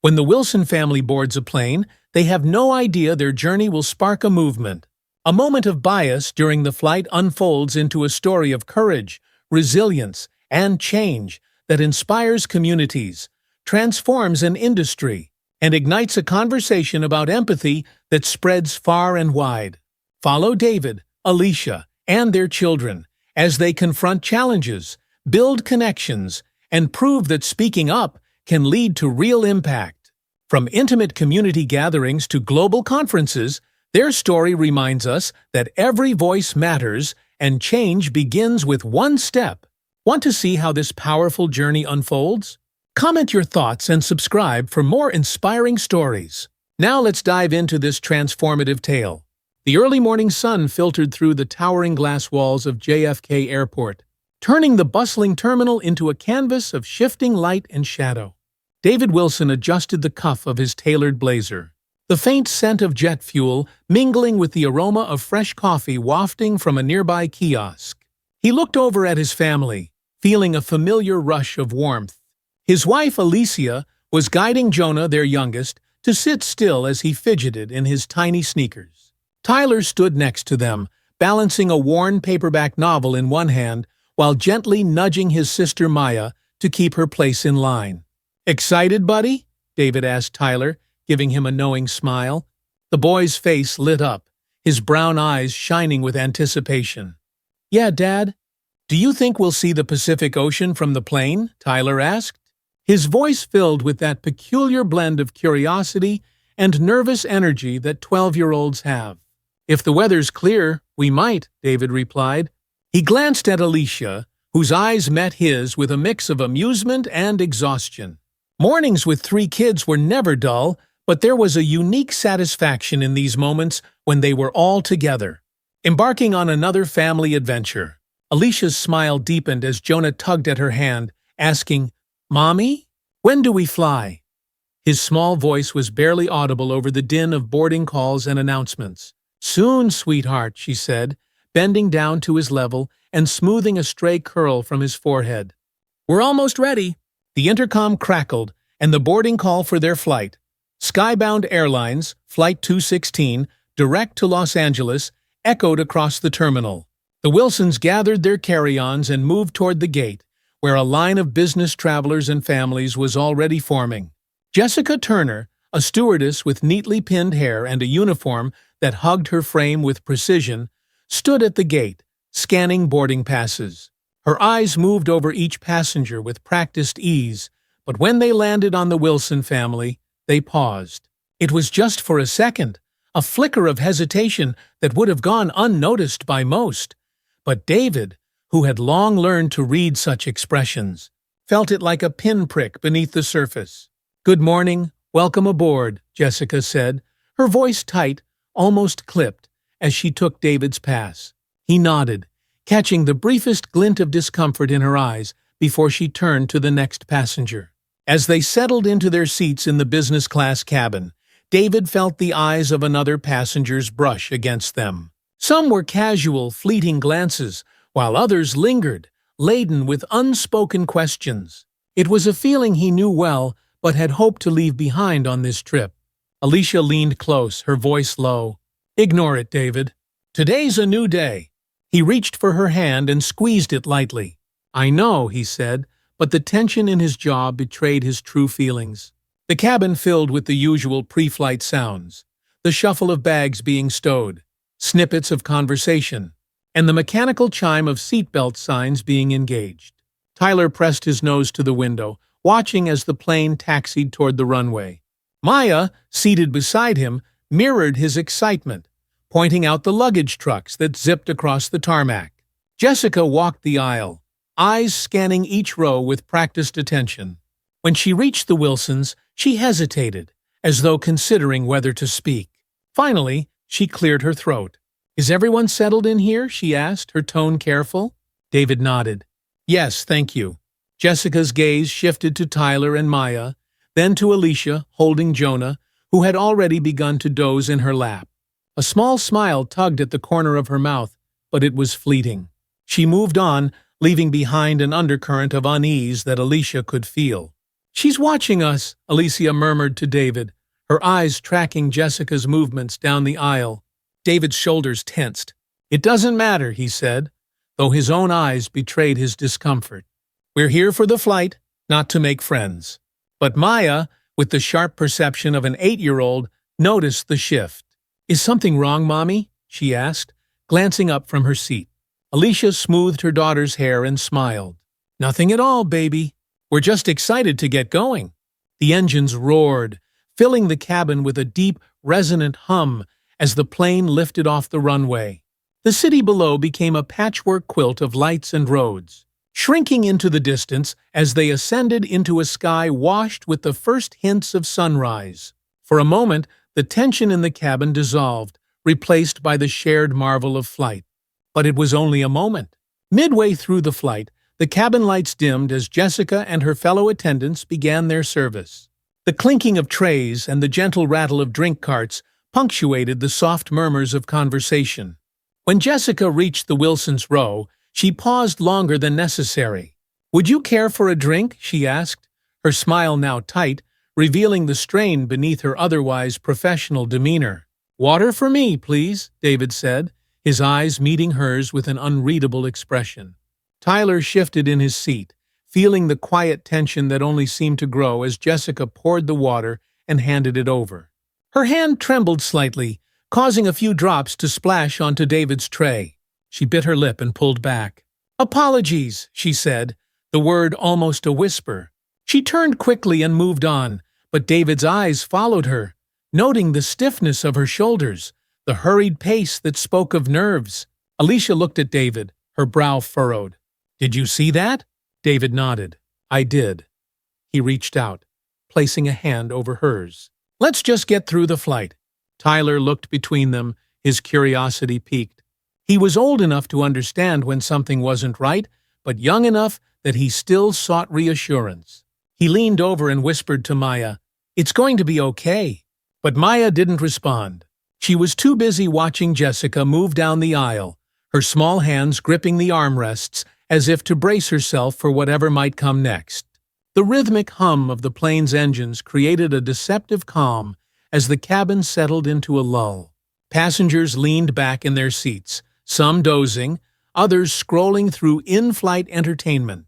When the Wilson family boards a plane, they have no idea their journey will spark a movement. A moment of bias during the flight unfolds into a story of courage, resilience, and change that inspires communities, transforms an industry, and ignites a conversation about empathy that spreads far and wide. Follow David, Alicia, and their children as they confront challenges, build connections, and prove that speaking up can lead to real impact. From intimate community gatherings to global conferences, their story reminds us that every voice matters and change begins with one step. Want to see how this powerful journey unfolds? Comment your thoughts and subscribe for more inspiring stories. Now let's dive into this transformative tale. The early morning sun filtered through the towering glass walls of JFK Airport, turning the bustling terminal into a canvas of shifting light and shadow. David Wilson adjusted the cuff of his tailored blazer, the faint scent of jet fuel mingling with the aroma of fresh coffee wafting from a nearby kiosk. He looked over at his family, feeling a familiar rush of warmth. His wife, Alicia, was guiding Jonah, their youngest, to sit still as he fidgeted in his tiny sneakers. Tyler stood next to them, balancing a worn paperback novel in one hand while gently nudging his sister Maya to keep her place in line. "Excited, buddy?" David asked Tyler, giving him a knowing smile. The boy's face lit up, his brown eyes shining with anticipation. "Yeah, Dad." "Do you think we'll see the Pacific Ocean from the plane?" Tyler asked, his voice filled with that peculiar blend of curiosity and nervous energy that 12-year-olds have. "If the weather's clear, we might," David replied. He glanced at Alicia, whose eyes met his with a mix of amusement and exhaustion. Mornings with 3 kids were never dull, but there was a unique satisfaction in these moments when they were all together, embarking on another family adventure. Alicia's smile deepened as Jonah tugged at her hand, asking, "Mommy, when do we fly?" His small voice was barely audible over the din of boarding calls and announcements. "Soon, sweetheart," she said, bending down to his level and smoothing a stray curl from his forehead. "We're almost ready." The intercom crackled, and the boarding call for their flight, Skybound Airlines, Flight 216, direct to Los Angeles, echoed across the terminal. The Wilsons gathered their carry-ons and moved toward the gate, where a line of business travelers and families was already forming. Jessica Turner, a stewardess with neatly pinned hair and a uniform that hugged her frame with precision, stood at the gate, scanning boarding passes. Her eyes moved over each passenger with practiced ease, but when they landed on the Wilson family, they paused. It was just for a second, a flicker of hesitation that would have gone unnoticed by most. But David, who had long learned to read such expressions, felt it like a pinprick beneath the surface. "Good morning, welcome aboard," Jessica said, her voice tight, almost clipped, as she took David's pass. He nodded, catching the briefest glint of discomfort in her eyes before she turned to the next passenger. As they settled into their seats in the business-class cabin, David felt the eyes of another passenger's brush against them. Some were casual, fleeting glances, while others lingered, laden with unspoken questions. It was a feeling he knew well, but had hoped to leave behind on this trip. Alicia leaned close, her voice low. "Ignore it, David. Today's a new day." He reached for her hand and squeezed it lightly. "I know," he said, but the tension in his jaw betrayed his true feelings. The cabin filled with the usual pre-flight sounds, the shuffle of bags being stowed, snippets of conversation, and the mechanical chime of seatbelt signs being engaged. Tyler pressed his nose to the window, watching as the plane taxied toward the runway. Maya, seated beside him, mirrored his excitement, pointing out the luggage trucks that zipped across the tarmac. Jessica walked the aisle, eyes scanning each row with practiced attention. When she reached the Wilsons, she hesitated, as though considering whether to speak. Finally, she cleared her throat. "Is everyone settled in here?" she asked, her tone careful. David nodded. "Yes, thank you." Jessica's gaze shifted to Tyler and Maya, then to Alicia, holding Jonah, who had already begun to doze in her lap. A small smile tugged at the corner of her mouth, but it was fleeting. She moved on, leaving behind an undercurrent of unease that Alicia could feel. "She's watching us," Alicia murmured to David, her eyes tracking Jessica's movements down the aisle. David's shoulders tensed. "It doesn't matter," he said, though his own eyes betrayed his discomfort. "We're here for the flight, not to make friends." But Maya, with the sharp perception of an 8-year-old, noticed the shift. "Is something wrong, Mommy?" she asked, glancing up from her seat. Alicia smoothed her daughter's hair and smiled. "Nothing at all, baby. We're just excited to get going." The engines roared, filling the cabin with a deep, resonant hum as the plane lifted off the runway. The city below became a patchwork quilt of lights and roads, shrinking into the distance as they ascended into a sky washed with the first hints of sunrise. For a moment, the tension in the cabin dissolved, replaced by the shared marvel of flight. But it was only a moment. Midway through the flight, the cabin lights dimmed as Jessica and her fellow attendants began their service. The clinking of trays and the gentle rattle of drink carts punctuated the soft murmurs of conversation. When Jessica reached the Wilsons' row, she paused longer than necessary. "Would you care for a drink?" she asked, her smile now tight, revealing the strain beneath her otherwise professional demeanor. "Water for me, please," David said, his eyes meeting hers with an unreadable expression. Tyler shifted in his seat, feeling the quiet tension that only seemed to grow as Jessica poured the water and handed it over. Her hand trembled slightly, causing a few drops to splash onto David's tray. She bit her lip and pulled back. "Apologies," she said, the word almost a whisper. She turned quickly and moved on, but David's eyes followed her, noting the stiffness of her shoulders, the hurried pace that spoke of nerves. Alicia looked at David, her brow furrowed. "Did you see that?" David nodded. "I did." He reached out, placing a hand over hers. "Let's just get through the flight." Tyler looked between them, his curiosity piqued. He was old enough to understand when something wasn't right, but young enough that he still sought reassurance. He leaned over and whispered to Maya, "It's going to be okay." But Maya didn't respond. She was too busy watching Jessica move down the aisle, her small hands gripping the armrests as if to brace herself for whatever might come next. The rhythmic hum of the plane's engines created a deceptive calm as the cabin settled into a lull. Passengers leaned back in their seats, some dozing, others scrolling through in-flight entertainment.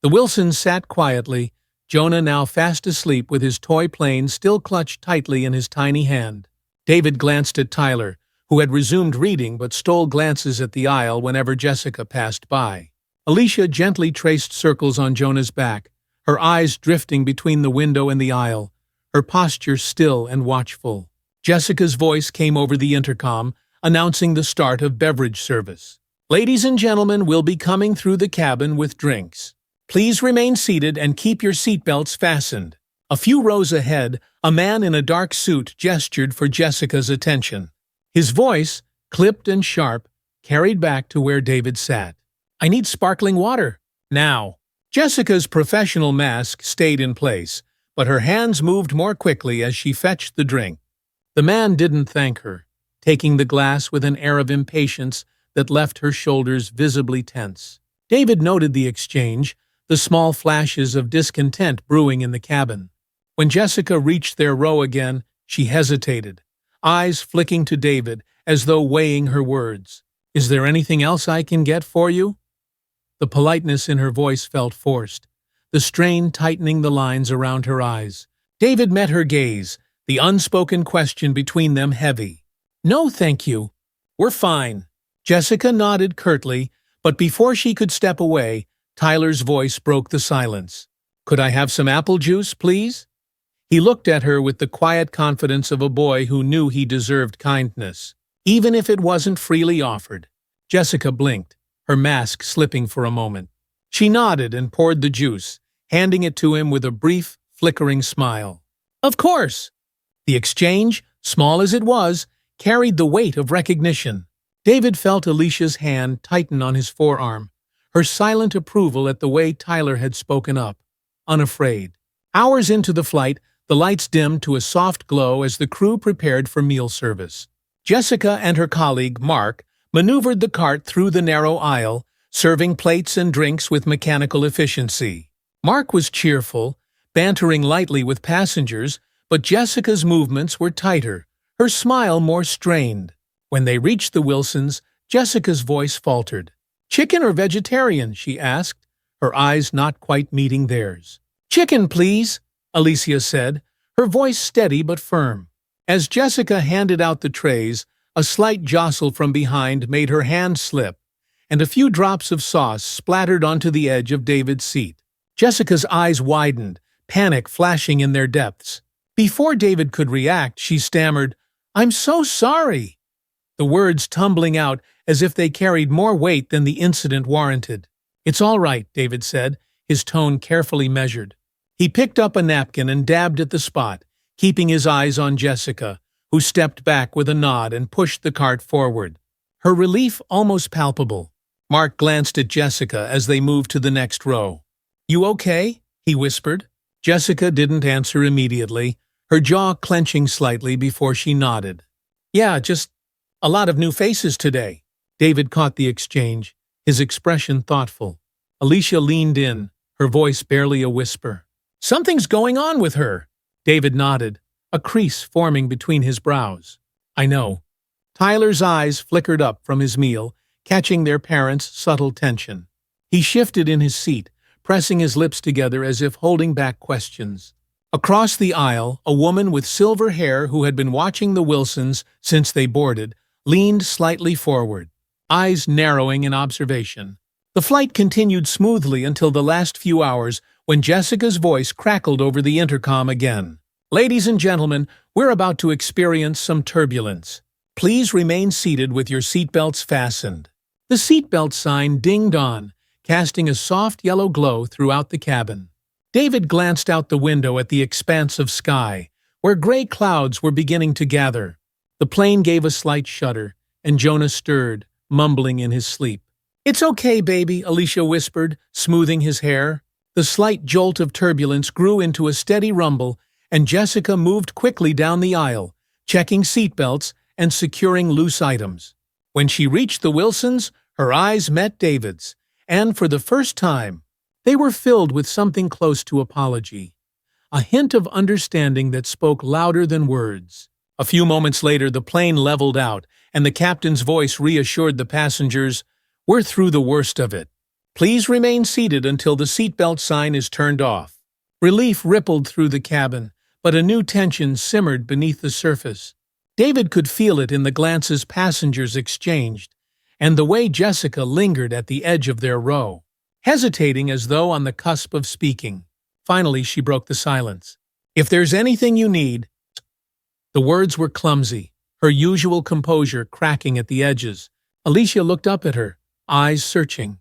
The Wilsons sat quietly, Jonah now fast asleep with his toy plane still clutched tightly in his tiny hand. David glanced at Tyler, who had resumed reading but stole glances at the aisle whenever Jessica passed by. Alicia gently traced circles on Jonah's back, her eyes drifting between the window and the aisle, her posture still and watchful. Jessica's voice came over the intercom, announcing the start of beverage service. "Ladies and gentlemen will be coming through the cabin with drinks. Please remain seated and keep your seatbelts fastened." A few rows ahead, a man in a dark suit gestured for Jessica's attention. His voice, clipped and sharp, carried back to where David sat. "I need sparkling water. Now." Jessica's professional mask stayed in place, but her hands moved more quickly as she fetched the drink. The man didn't thank her, taking the glass with an air of impatience that left her shoulders visibly tense. David noted the exchange, the small flashes of discontent brewing in the cabin. When Jessica reached their row again, she hesitated, eyes flicking to David as though weighing her words. "Is there anything else I can get for you?" The politeness in her voice felt forced, the strain tightening the lines around her eyes. David met her gaze, the unspoken question between them heavy. "No, thank you. We're fine." Jessica nodded curtly, but before she could step away, Tyler's voice broke the silence. "Could I have some apple juice, please?" He looked at her with the quiet confidence of a boy who knew he deserved kindness, even if it wasn't freely offered. Jessica blinked, her mask slipping for a moment. She nodded and poured the juice, handing it to him with a brief, flickering smile. "Of course!" The exchange, small as it was, carried the weight of recognition. David felt Alicia's hand tighten on his forearm, her silent approval at the way Tyler had spoken up, unafraid. Hours into the flight, the lights dimmed to a soft glow as the crew prepared for meal service. Jessica and her colleague, Mark, maneuvered the cart through the narrow aisle, serving plates and drinks with mechanical efficiency. Mark was cheerful, bantering lightly with passengers, but Jessica's movements were tighter, her smile more strained. When they reached the Wilsons, Jessica's voice faltered. "Chicken or vegetarian?" she asked, her eyes not quite meeting theirs. "Chicken, please," Alicia said, her voice steady but firm. As Jessica handed out the trays, a slight jostle from behind made her hand slip, and a few drops of sauce splattered onto the edge of David's seat. Jessica's eyes widened, panic flashing in their depths. Before David could react, she stammered, "I'm so sorry," the words tumbling out as if they carried more weight than the incident warranted. "It's all right," David said, his tone carefully measured. He picked up a napkin and dabbed at the spot, keeping his eyes on Jessica, who stepped back with a nod and pushed the cart forward, her relief almost palpable. Mark glanced at Jessica as they moved to the next row. "You okay?" he whispered. Jessica didn't answer immediately, her jaw clenching slightly before she nodded. "Yeah, just a lot of new faces today." David caught the exchange, his expression thoughtful. Alicia leaned in, her voice barely a whisper. "Something's going on with her." David nodded, a crease forming between his brows. "I know." Tyler's eyes flickered up from his meal, catching their parents' subtle tension. He shifted in his seat, pressing his lips together as if holding back questions. Across the aisle, a woman with silver hair who had been watching the Wilsons since they boarded leaned slightly forward, eyes narrowing in observation. The flight continued smoothly until the last few hours when Jessica's voice crackled over the intercom again. "Ladies and gentlemen, we're about to experience some turbulence. Please remain seated with your seatbelts fastened." The seatbelt sign dinged on, casting a soft yellow glow throughout the cabin. David glanced out the window at the expanse of sky, where gray clouds were beginning to gather. The plane gave a slight shudder, and Jonah stirred, mumbling in his sleep. "It's okay, baby," Alicia whispered, smoothing his hair. The slight jolt of turbulence grew into a steady rumble, and Jessica moved quickly down the aisle, checking seatbelts and securing loose items. When she reached the Wilsons, her eyes met David's, and for the first time, they were filled with something close to apology, a hint of understanding that spoke louder than words. A few moments later, the plane leveled out, and the captain's voice reassured the passengers, "We're through the worst of it. Please remain seated until the seatbelt sign is turned off." Relief rippled through the cabin, but a new tension simmered beneath the surface. David could feel it in the glances passengers exchanged, and the way Jessica lingered at the edge of their row, hesitating as though on the cusp of speaking. Finally, she broke the silence. "If there's anything you need—" The words were clumsy, her usual composure cracking at the edges. Alicia looked up at her, eyes searching.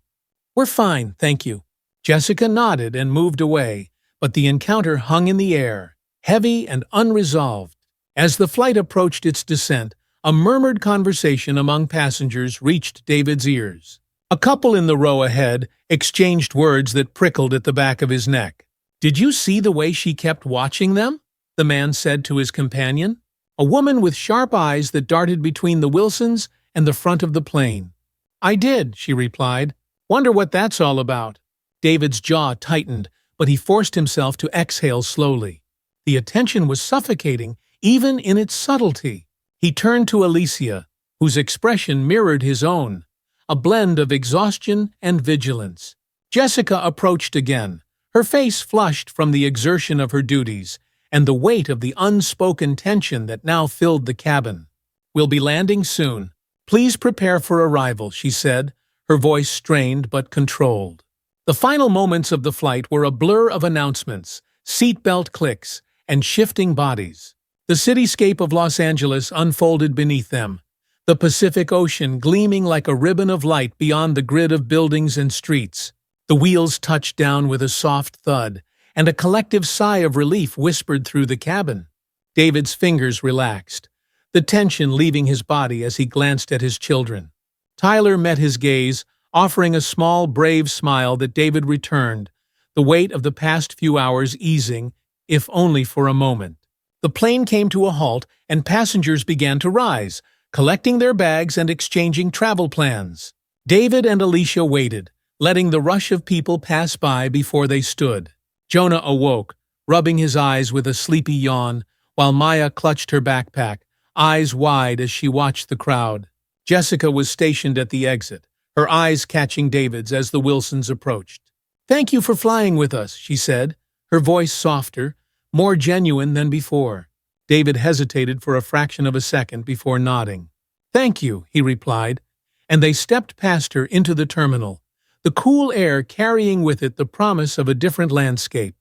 "We're fine, thank you." Jessica nodded and moved away, but the encounter hung in the air, heavy and unresolved. As the flight approached its descent, a murmured conversation among passengers reached David's ears. A couple in the row ahead exchanged words that prickled at the back of his neck. "Did you see the way she kept watching them?" the man said to his companion. A woman with sharp eyes that darted between the Wilsons and the front of the plane. "I did," she replied. "Wonder what that's all about." David's jaw tightened, but he forced himself to exhale slowly. The attention was suffocating, even in its subtlety. He turned to Alicia, whose expression mirrored his own, a blend of exhaustion and vigilance. Jessica approached again, her face flushed from the exertion of her duties and the weight of the unspoken tension that now filled the cabin. "We'll be landing soon. Please prepare for arrival," she said, her voice strained but controlled. The final moments of the flight were a blur of announcements, seatbelt clicks, and shifting bodies. The cityscape of Los Angeles unfolded beneath them, the Pacific Ocean gleaming like a ribbon of light beyond the grid of buildings and streets. The wheels touched down with a soft thud, and a collective sigh of relief whispered through the cabin. David's fingers relaxed, the tension leaving his body as he glanced at his children. Tyler met his gaze, offering a small, brave smile that David returned, the weight of the past few hours easing, if only for a moment. The plane came to a halt, and passengers began to rise, collecting their bags and exchanging travel plans. David and Alicia waited, letting the rush of people pass by before they stood. Jonah awoke, rubbing his eyes with a sleepy yawn, while Maya clutched her backpack, eyes wide as she watched the crowd. Jessica was stationed at the exit, her eyes catching David's as the Wilsons approached. "Thank you for flying with us," she said, her voice softer, more genuine than before. David hesitated for a fraction of a second before nodding. "Thank you," he replied, and they stepped past her into the terminal, the cool air carrying with it the promise of a different landscape.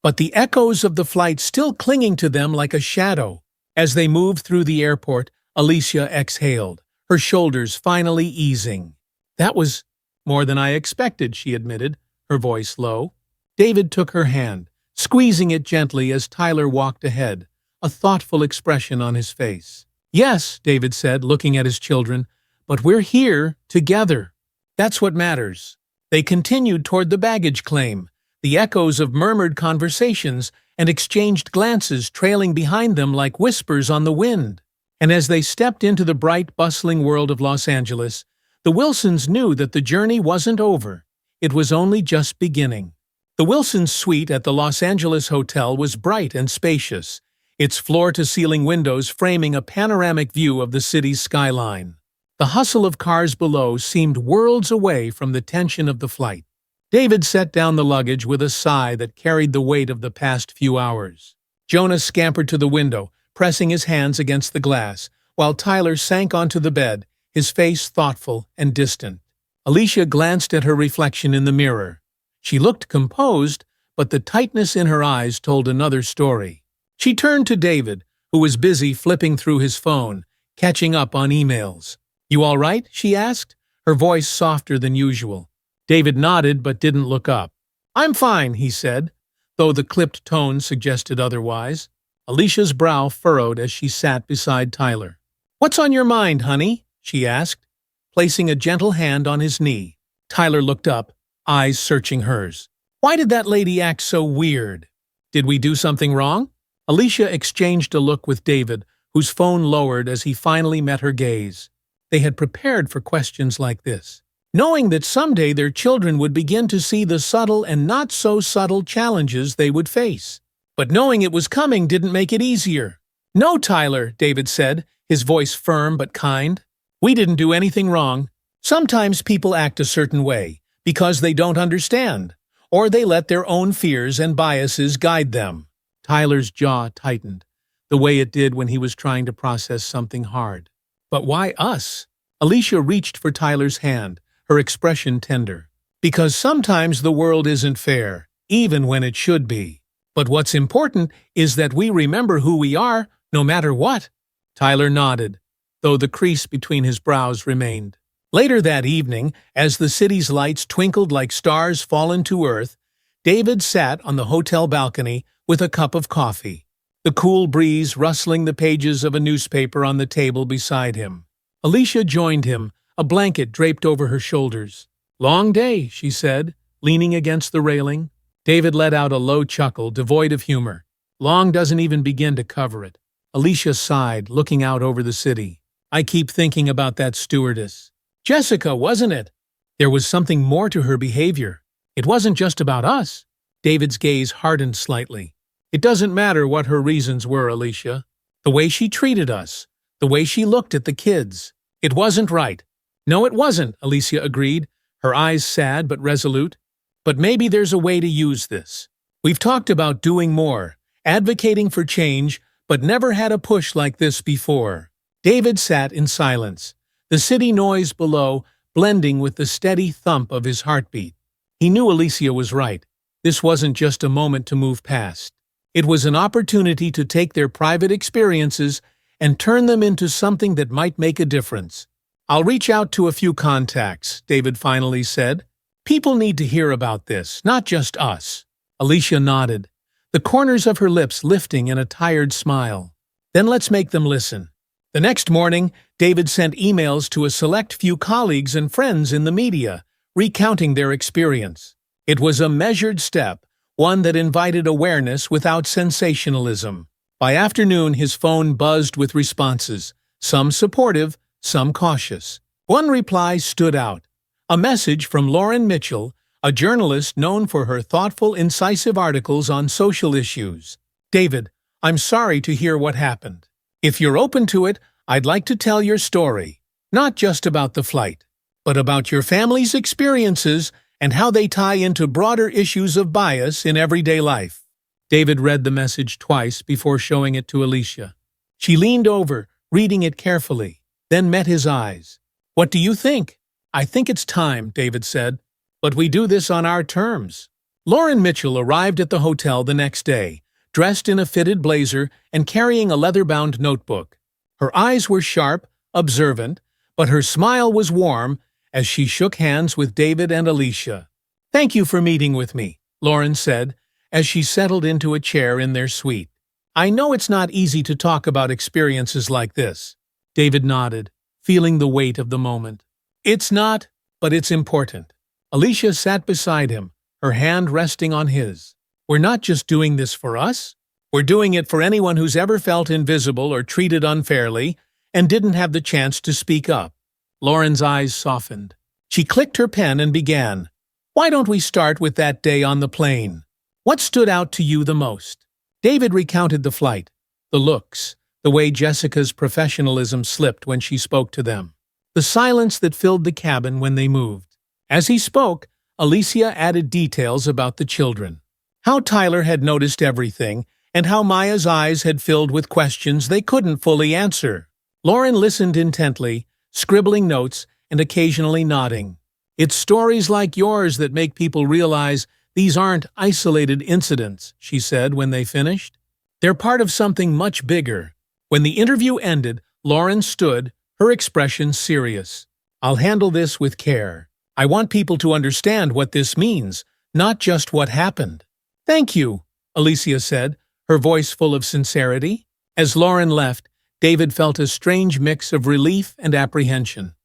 But the echoes of the flight still clinging to them like a shadow. As they moved through the airport, Alicia exhaled, her shoulders finally easing. "That was more than I expected," she admitted, her voice low. David took her hand, squeezing it gently as Tyler walked ahead, a thoughtful expression on his face. "Yes," David said, looking at his children, "but we're here, together. That's what matters." They continued toward the baggage claim, the echoes of murmured conversations and exchanged glances trailing behind them like whispers on the wind. And as they stepped into the bright, bustling world of Los Angeles, the Wilsons knew that the journey wasn't over. It was only just beginning. The Wilsons' suite at the Los Angeles Hotel was bright and spacious, its floor-to-ceiling windows framing a panoramic view of the city's skyline. The hustle of cars below seemed worlds away from the tension of the flight. David set down the luggage with a sigh that carried the weight of the past few hours. Jonah scampered to the window, pressing his hands against the glass, while Tyler sank onto the bed, his face thoughtful and distant. Alicia glanced at her reflection in the mirror. She looked composed, but the tightness in her eyes told another story. She turned to David, who was busy flipping through his phone, catching up on emails. "You all right?" she asked, her voice softer than usual. David nodded but didn't look up. "I'm fine," he said, though the clipped tone suggested otherwise. Alicia's brow furrowed as she sat beside Tyler. "What's on your mind, honey?" she asked, placing a gentle hand on his knee. Tyler looked up, eyes searching hers. "Why did that lady act so weird? Did we do something wrong?" Alicia exchanged a look with David, whose phone lowered as he finally met her gaze. They had prepared for questions like this, knowing that someday their children would begin to see the subtle and not-so-subtle challenges they would face. But knowing it was coming didn't make it easier. "No, Tyler," David said, his voice firm but kind. "We didn't do anything wrong. Sometimes people act a certain way because they don't understand, or they let their own fears and biases guide them." Tyler's jaw tightened, the way it did when he was trying to process something hard. "But why us?" Alicia reached for Tyler's hand, her expression tender. "Because sometimes the world isn't fair, even when it should be. But what's important is that we remember who we are, no matter what." Tyler nodded, though the crease between his brows remained. Later that evening, as the city's lights twinkled like stars fallen to earth, David sat on the hotel balcony with a cup of coffee, the cool breeze rustling the pages of a newspaper on the table beside him. Alicia joined him, a blanket draped over her shoulders. "Long day," she said, leaning against the railing. David let out a low chuckle, devoid of humor. "Long doesn't even begin to cover it." Alicia sighed, looking out over the city. "I keep thinking about that stewardess. Jessica, wasn't it? There was something more to her behavior. It wasn't just about us." David's gaze hardened slightly. "It doesn't matter what her reasons were, Alicia. The way she treated us, the way she looked at the kids. It wasn't right." "No, it wasn't," Alicia agreed, her eyes sad but resolute. "But maybe there's a way to use this. We've talked about doing more, advocating for change, but never had a push like this before." David sat in silence, the city noise below blending with the steady thump of his heartbeat. He knew Alicia was right. This wasn't just a moment to move past. It was an opportunity to take their private experiences and turn them into something that might make a difference. "I'll reach out to a few contacts," David finally said. "People need to hear about this, not just us." Alicia nodded, the corners of her lips lifting in a tired smile. "Then let's make them listen." The next morning, David sent emails to a select few colleagues and friends in the media, recounting their experience. It was a measured step, one that invited awareness without sensationalism. By afternoon, his phone buzzed with responses, some supportive, some cautious. One reply stood out, a message from Lauren Mitchell, a journalist known for her thoughtful, incisive articles on social issues. David, I'm sorry to hear what happened. If you're open to it, I'd like to tell your story. Not just about the flight, but about your family's experiences and how they tie into broader issues of bias in everyday life. David read the message twice before showing it to Alicia. She leaned over, reading it carefully, then met his eyes. What do you think? I think it's time, David said. But we do this on our terms. Lauren Mitchell arrived at the hotel the next day, dressed in a fitted blazer and carrying a leather-bound notebook. Her eyes were sharp, observant, but her smile was warm as she shook hands with David and Alicia. Thank you for meeting with me, Lauren said, as she settled into a chair in their suite. I know it's not easy to talk about experiences like this. David nodded, feeling the weight of the moment. It's not, but it's important. Alicia sat beside him, her hand resting on his. We're not just doing this for us. We're doing it for anyone who's ever felt invisible or treated unfairly and didn't have the chance to speak up. Lauren's eyes softened. She clicked her pen and began. Why don't we start with that day on the plane? What stood out to you the most? David recounted the flight, the looks, the way Jessica's professionalism slipped when she spoke to them, the silence that filled the cabin when they moved. As he spoke, Alicia added details about the children. How Tyler had noticed everything, and how Maya's eyes had filled with questions they couldn't fully answer. Lauren listened intently, scribbling notes and occasionally nodding. It's stories like yours that make people realize these aren't isolated incidents, she said when they finished. They're part of something much bigger. When the interview ended, Lauren stood, her expression serious. I'll handle this with care. I want people to understand what this means, not just what happened. Thank you, Alicia said, her voice full of sincerity. As Lauren left, David felt a strange mix of relief and apprehension.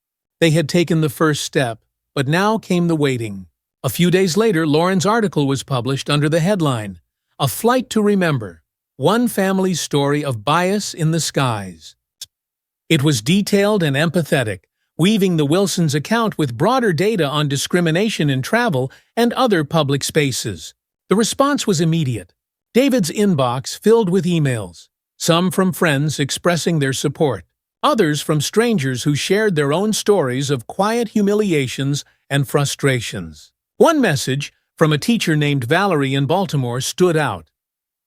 They had taken the first step, but now came the waiting. A few days later, Lauren's article was published under the headline, A Flight to Remember, One Family's Story of Bias in the Skies. It was detailed and empathetic, weaving the Wilsons' account with broader data on discrimination in travel and other public spaces. The response was immediate. David's inbox filled with emails, some from friends expressing their support, others from strangers who shared their own stories of quiet humiliations and frustrations. One message, from a teacher named Valerie in Baltimore, stood out.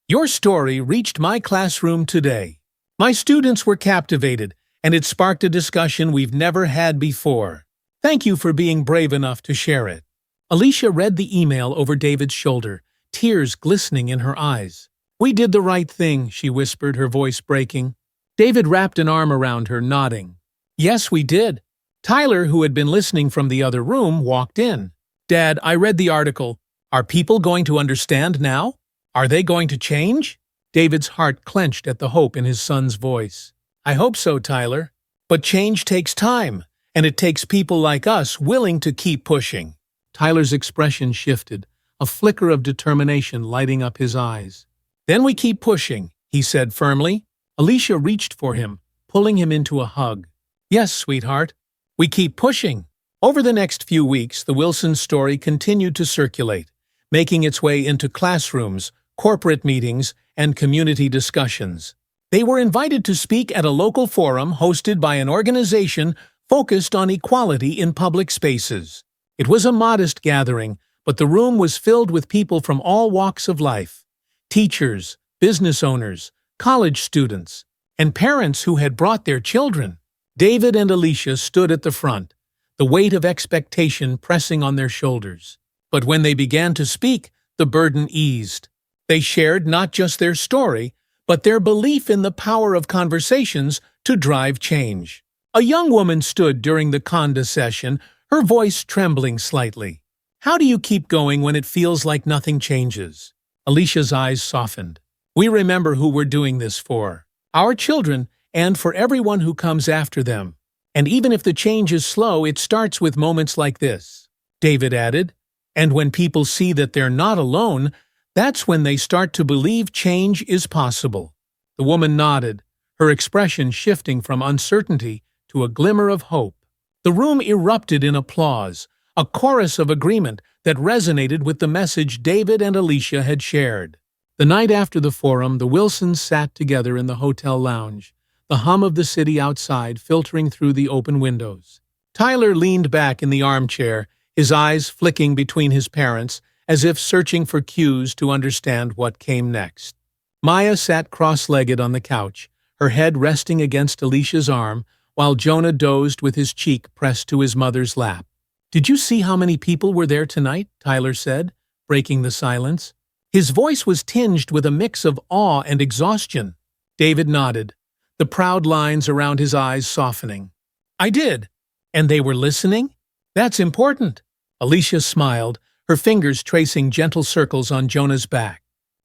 Your story reached my classroom today. My students were captivated, and it sparked a discussion we've never had before. Thank you for being brave enough to share it. Alicia read the email over David's shoulder, tears glistening in her eyes. We did the right thing, she whispered, her voice breaking. David wrapped an arm around her, nodding. Yes, we did. Tyler, who had been listening from the other room, walked in. Dad, I read the article. Are people going to understand now? Are they going to change? David's heart clenched at the hope in his son's voice. I hope so, Tyler. But change takes time, and it takes people like us willing to keep pushing. Tyler's expression shifted, a flicker of determination lighting up his eyes. Then we keep pushing, he said firmly. Alicia reached for him, pulling him into a hug. Yes, sweetheart. We keep pushing. Over the next few weeks, the Wilson story continued to circulate, making its way into classrooms, corporate meetings, and community discussions. They were invited to speak at a local forum hosted by an organization focused on equality in public spaces. It was a modest gathering, but the room was filled with people from all walks of life. Teachers, business owners, college students, and parents who had brought their children. David and Alicia stood at the front, the weight of expectation pressing on their shoulders. But when they began to speak, the burden eased. They shared not just their story, but their belief in the power of conversations to drive change. A young woman stood during the Conda session, her voice trembling slightly. How do you keep going when it feels like nothing changes? Alicia's eyes softened. We remember who we're doing this for. Our children, and for everyone who comes after them. And even if the change is slow, it starts with moments like this, David added. And when people see that they're not alone, that's when they start to believe change is possible. The woman nodded, her expression shifting from uncertainty to a glimmer of hope. The room erupted in applause, a chorus of agreement that resonated with the message David and Alicia had shared. The night after the forum, the Wilsons sat together in the hotel lounge, the hum of the city outside filtering through the open windows. Tyler leaned back in the armchair, his eyes flicking between his parents, as if searching for cues to understand what came next. Maya sat cross-legged on the couch, her head resting against Alicia's arm, while Jonah dozed with his cheek pressed to his mother's lap. "Did you see how many people were there tonight?" Tyler said, breaking the silence. His voice was tinged with a mix of awe and exhaustion. David nodded, the proud lines around his eyes softening. "I did. And they were listening? That's important." Alicia smiled, her fingers tracing gentle circles on Jonah's back.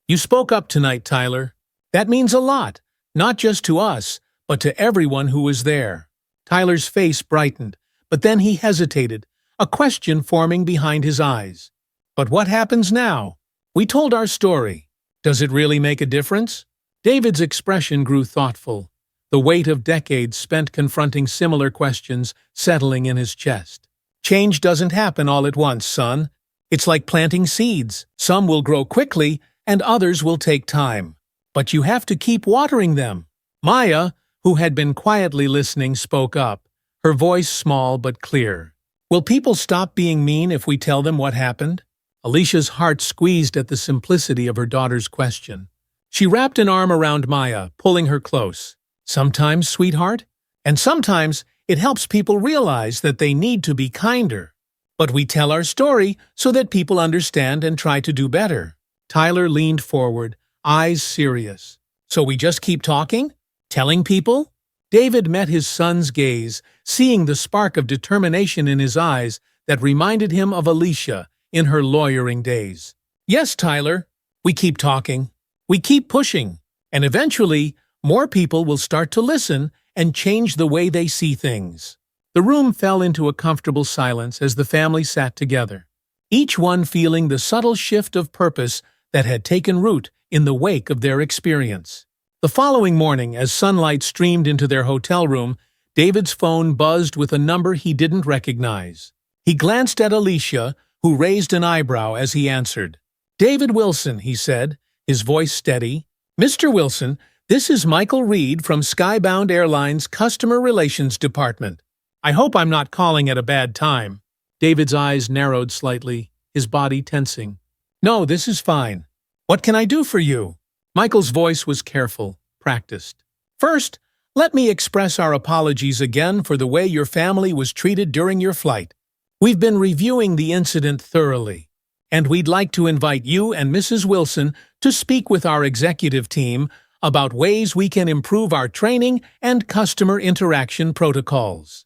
"You spoke up tonight, Tyler. That means a lot, not just to us, but to everyone who was there." Tyler's face brightened, but then he hesitated, a question forming behind his eyes. "But what happens now? We told our story. Does it really make a difference?" David's expression grew thoughtful, the weight of decades spent confronting similar questions settling in his chest. "Change doesn't happen all at once, son. It's like planting seeds. Some will grow quickly, and others will take time. But you have to keep watering them." Maya, who had been quietly listening, spoke up, her voice small but clear. "Will people stop being mean if we tell them what happened?" Alicia's heart squeezed at the simplicity of her daughter's question. She wrapped an arm around Maya, pulling her close. "Sometimes, sweetheart, and sometimes it helps people realize that they need to be kinder. But we tell our story so that people understand and try to do better." Tyler leaned forward, eyes serious. "So we just keep talking? Telling people?" David met his son's gaze, seeing the spark of determination in his eyes that reminded him of Alicia in her lawyering days. "Yes, Tyler, we keep talking. We keep pushing. And eventually, more people will start to listen and change the way they see things." The room fell into a comfortable silence as the family sat together, each one feeling the subtle shift of purpose that had taken root in the wake of their experience. The following morning, as sunlight streamed into their hotel room, David's phone buzzed with a number he didn't recognize. He glanced at Alicia, who raised an eyebrow as he answered. "David Wilson," he said, his voice steady. "Mr. Wilson, this is Michael Reed from Skybound Airlines Customer Relations Department. I hope I'm not calling at a bad time." David's eyes narrowed slightly, his body tensing. "No, this is fine. What can I do for you?" Michael's voice was careful, practiced. "First, let me express our apologies again for the way your family was treated during your flight. We've been reviewing the incident thoroughly, and we'd like to invite you and Mrs. Wilson to speak with our executive team about ways we can improve our training and customer interaction protocols."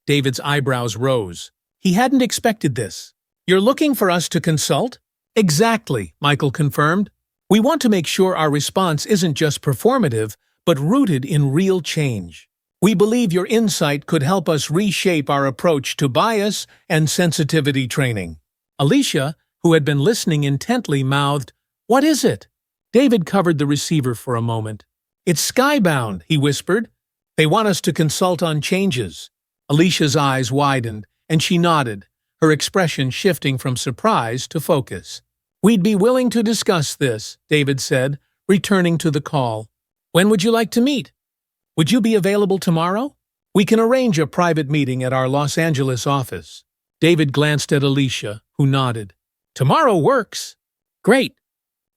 David's eyebrows rose. He hadn't expected this. "You're looking for us to consult?" "Exactly," Michael confirmed. "We want to make sure our response isn't just performative, but rooted in real change. We believe your insight could help us reshape our approach to bias and sensitivity training." Alicia, who had been listening intently, mouthed, "What is it?" David covered the receiver for a moment. "It's Skybound," he whispered. "They want us to consult on changes." Alicia's eyes widened, and she nodded, her expression shifting from surprise to focus. "We'd be willing to discuss this," David said, returning to the call. "When would you like to meet? Would you be available tomorrow? We can arrange a private meeting at our Los Angeles office." David glanced at Alicia, who nodded. "Tomorrow works." "Great.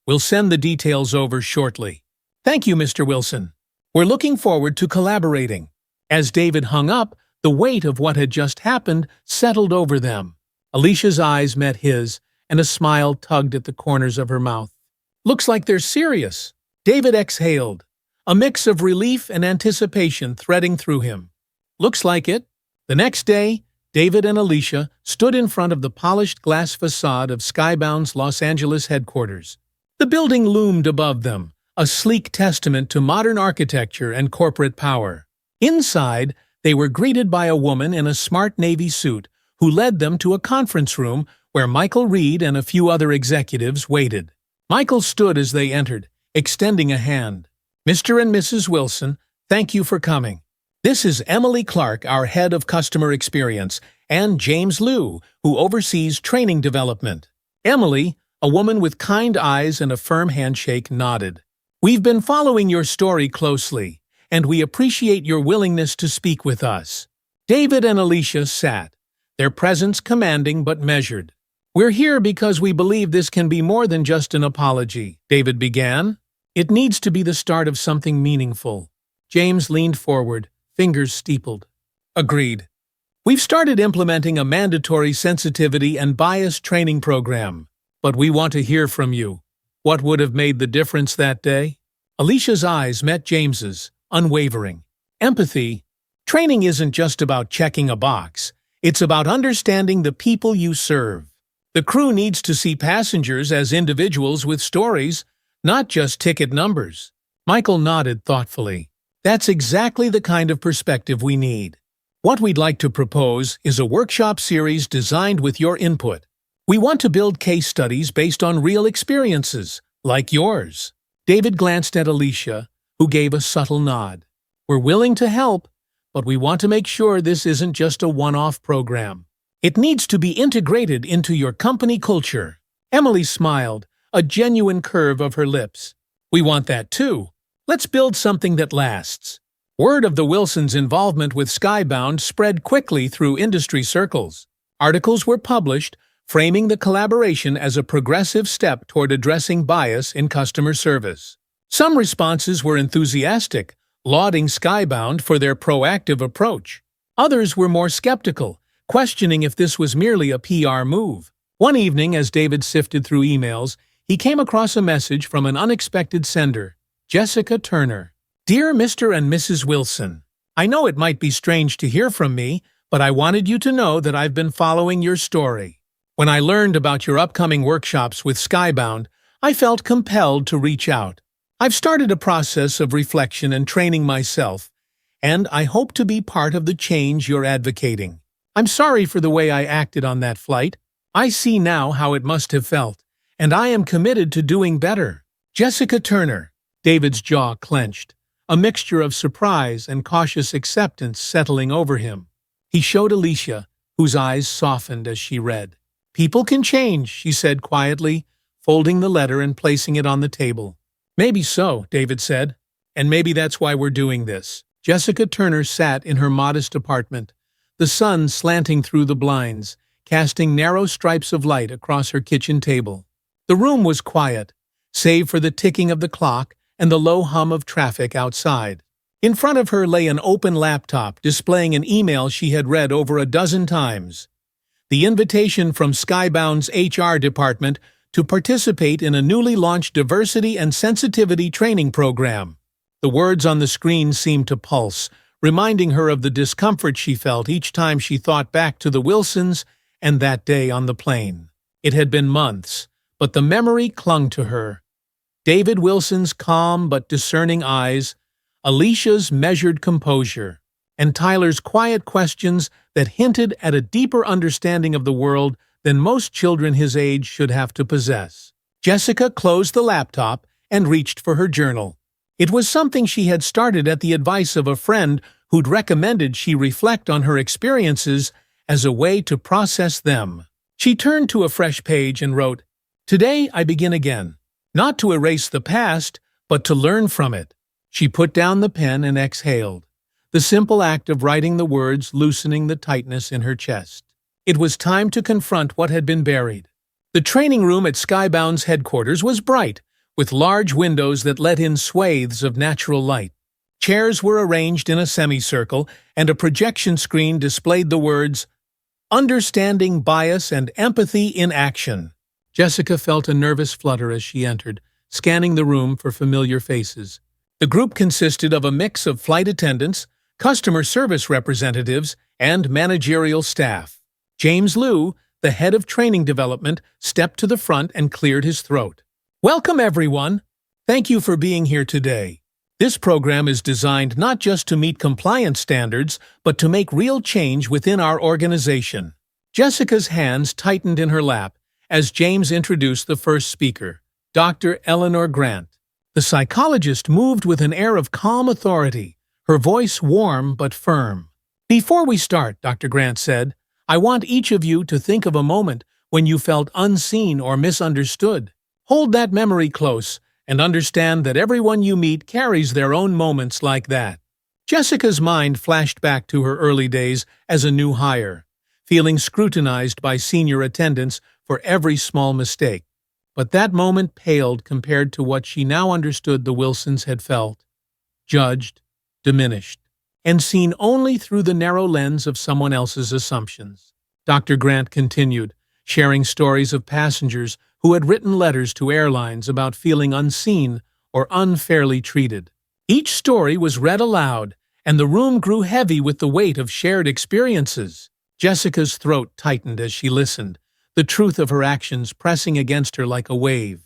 We'll send the details over shortly." "Thank you, Mr. Wilson. We're looking forward to collaborating." As David hung up, the weight of what had just happened settled over them. Alicia's eyes met his, and a smile tugged at the corners of her mouth. "Looks like they're serious." David exhaled, a mix of relief and anticipation threading through him. "Looks like it." The next day, David and Alicia stood in front of the polished glass facade of Skybound's Los Angeles headquarters. The building loomed above them, a sleek testament to modern architecture and corporate power. Inside, they were greeted by a woman in a smart navy suit who led them to a conference room where Michael Reed and a few other executives waited. Michael stood as they entered, extending a hand. "Mr. and Mrs. Wilson, thank you for coming. This is Emily Clark, our head of customer experience, and James Liu, who oversees training development. Emily, a woman with kind eyes and a firm handshake, nodded. We've been following your story closely, and we appreciate your willingness to speak with us. David and Alicia sat, their presence commanding but measured. We're here because we believe this can be more than just an apology, David began. It needs to be the start of something meaningful. James leaned forward, fingers steepled. Agreed. We've started implementing a mandatory sensitivity and bias training program, but we want to hear from you. What would have made the difference that day? Alicia's eyes met James's, unwavering. Empathy. Training isn't just about checking a box. It's about understanding the people you serve. The crew needs to see passengers as individuals with stories, not just ticket numbers. Michael nodded thoughtfully. That's exactly the kind of perspective we need. What we'd like to propose is a workshop series designed with your input. We want to build case studies based on real experiences, like yours. David glanced at Alicia, who gave a subtle nod. We're willing to help, but we want to make sure this isn't just a one-off program. It needs to be integrated into your company culture. Emily smiled, a genuine curve of her lips. We want that too. Let's build something that lasts. Word of the Wilsons' involvement with Skybound spread quickly through industry circles. Articles were published, framing the collaboration as a progressive step toward addressing bias in customer service. Some responses were enthusiastic, lauding Skybound for their proactive approach. Others were more skeptical, questioning if this was merely a PR move. One evening, as David sifted through emails, he came across a message from an unexpected sender, Jessica Turner. Dear Mr. and Mrs. Wilson, I know it might be strange to hear from me, but I wanted you to know that I've been following your story. When I learned about your upcoming workshops with Skybound, I felt compelled to reach out. I've started a process of reflection and training myself, and I hope to be part of the change you're advocating. I'm sorry for the way I acted on that flight. I see now how it must have felt, and I am committed to doing better. Jessica Turner. David's jaw clenched, a mixture of surprise and cautious acceptance settling over him. He showed Alicia, whose eyes softened as she read. People can change, she said quietly, folding the letter and placing it on the table. Maybe so, David said, and maybe that's why we're doing this. Jessica Turner sat in her modest apartment, the sun slanting through the blinds, casting narrow stripes of light across her kitchen table. The room was quiet, save for the ticking of the clock and the low hum of traffic outside. In front of her lay an open laptop displaying an email she had read over a dozen times. The invitation from Skybound's HR department to participate in a newly launched diversity and sensitivity training program. The words on the screen seemed to pulse, reminding her of the discomfort she felt each time she thought back to the Wilsons and that day on the plane. It had been months, but the memory clung to her. David Wilson's calm but discerning eyes, Alicia's measured composure, and Tyler's quiet questions that hinted at a deeper understanding of the world than most children his age should have to possess. Jessica closed the laptop and reached for her journal. It was something she had started at the advice of a friend who'd recommended she reflect on her experiences as a way to process them. She turned to a fresh page and wrote, "Today I begin again, not to erase the past, but to learn from it." She put down the pen and exhaled, the simple act of writing the words loosening the tightness in her chest. It was time to confront what had been buried. The training room at Skybound's headquarters was bright, with large windows that let in swathes of natural light. Chairs were arranged in a semicircle, and a projection screen displayed the words, "Understanding Bias and Empathy in Action." Jessica felt a nervous flutter as she entered, scanning the room for familiar faces. The group consisted of a mix of flight attendants, customer service representatives, and managerial staff. James Liu, the head of training development, stepped to the front and cleared his throat. Welcome, everyone. Thank you for being here today. This program is designed not just to meet compliance standards, but to make real change within our organization. Jessica's hands tightened in her lap as James introduced the first speaker, Dr. Eleanor Grant. The psychologist moved with an air of calm authority, her voice warm but firm. "Before we start," Dr. Grant said, "I want each of you to think of a moment when you felt unseen or misunderstood. Hold that memory close and understand that everyone you meet carries their own moments like that." Jessica's mind flashed back to her early days as a new hire, feeling scrutinized by senior attendants for every small mistake. But that moment paled compared to what she now understood the Wilsons had felt: judged, diminished, and seen only through the narrow lens of someone else's assumptions. Dr. Grant continued, sharing stories of passengers who had written letters to airlines about feeling unseen or unfairly treated. Each story was read aloud, and the room grew heavy with the weight of shared experiences. Jessica's throat tightened as she listened, the truth of her actions pressing against her like a wave.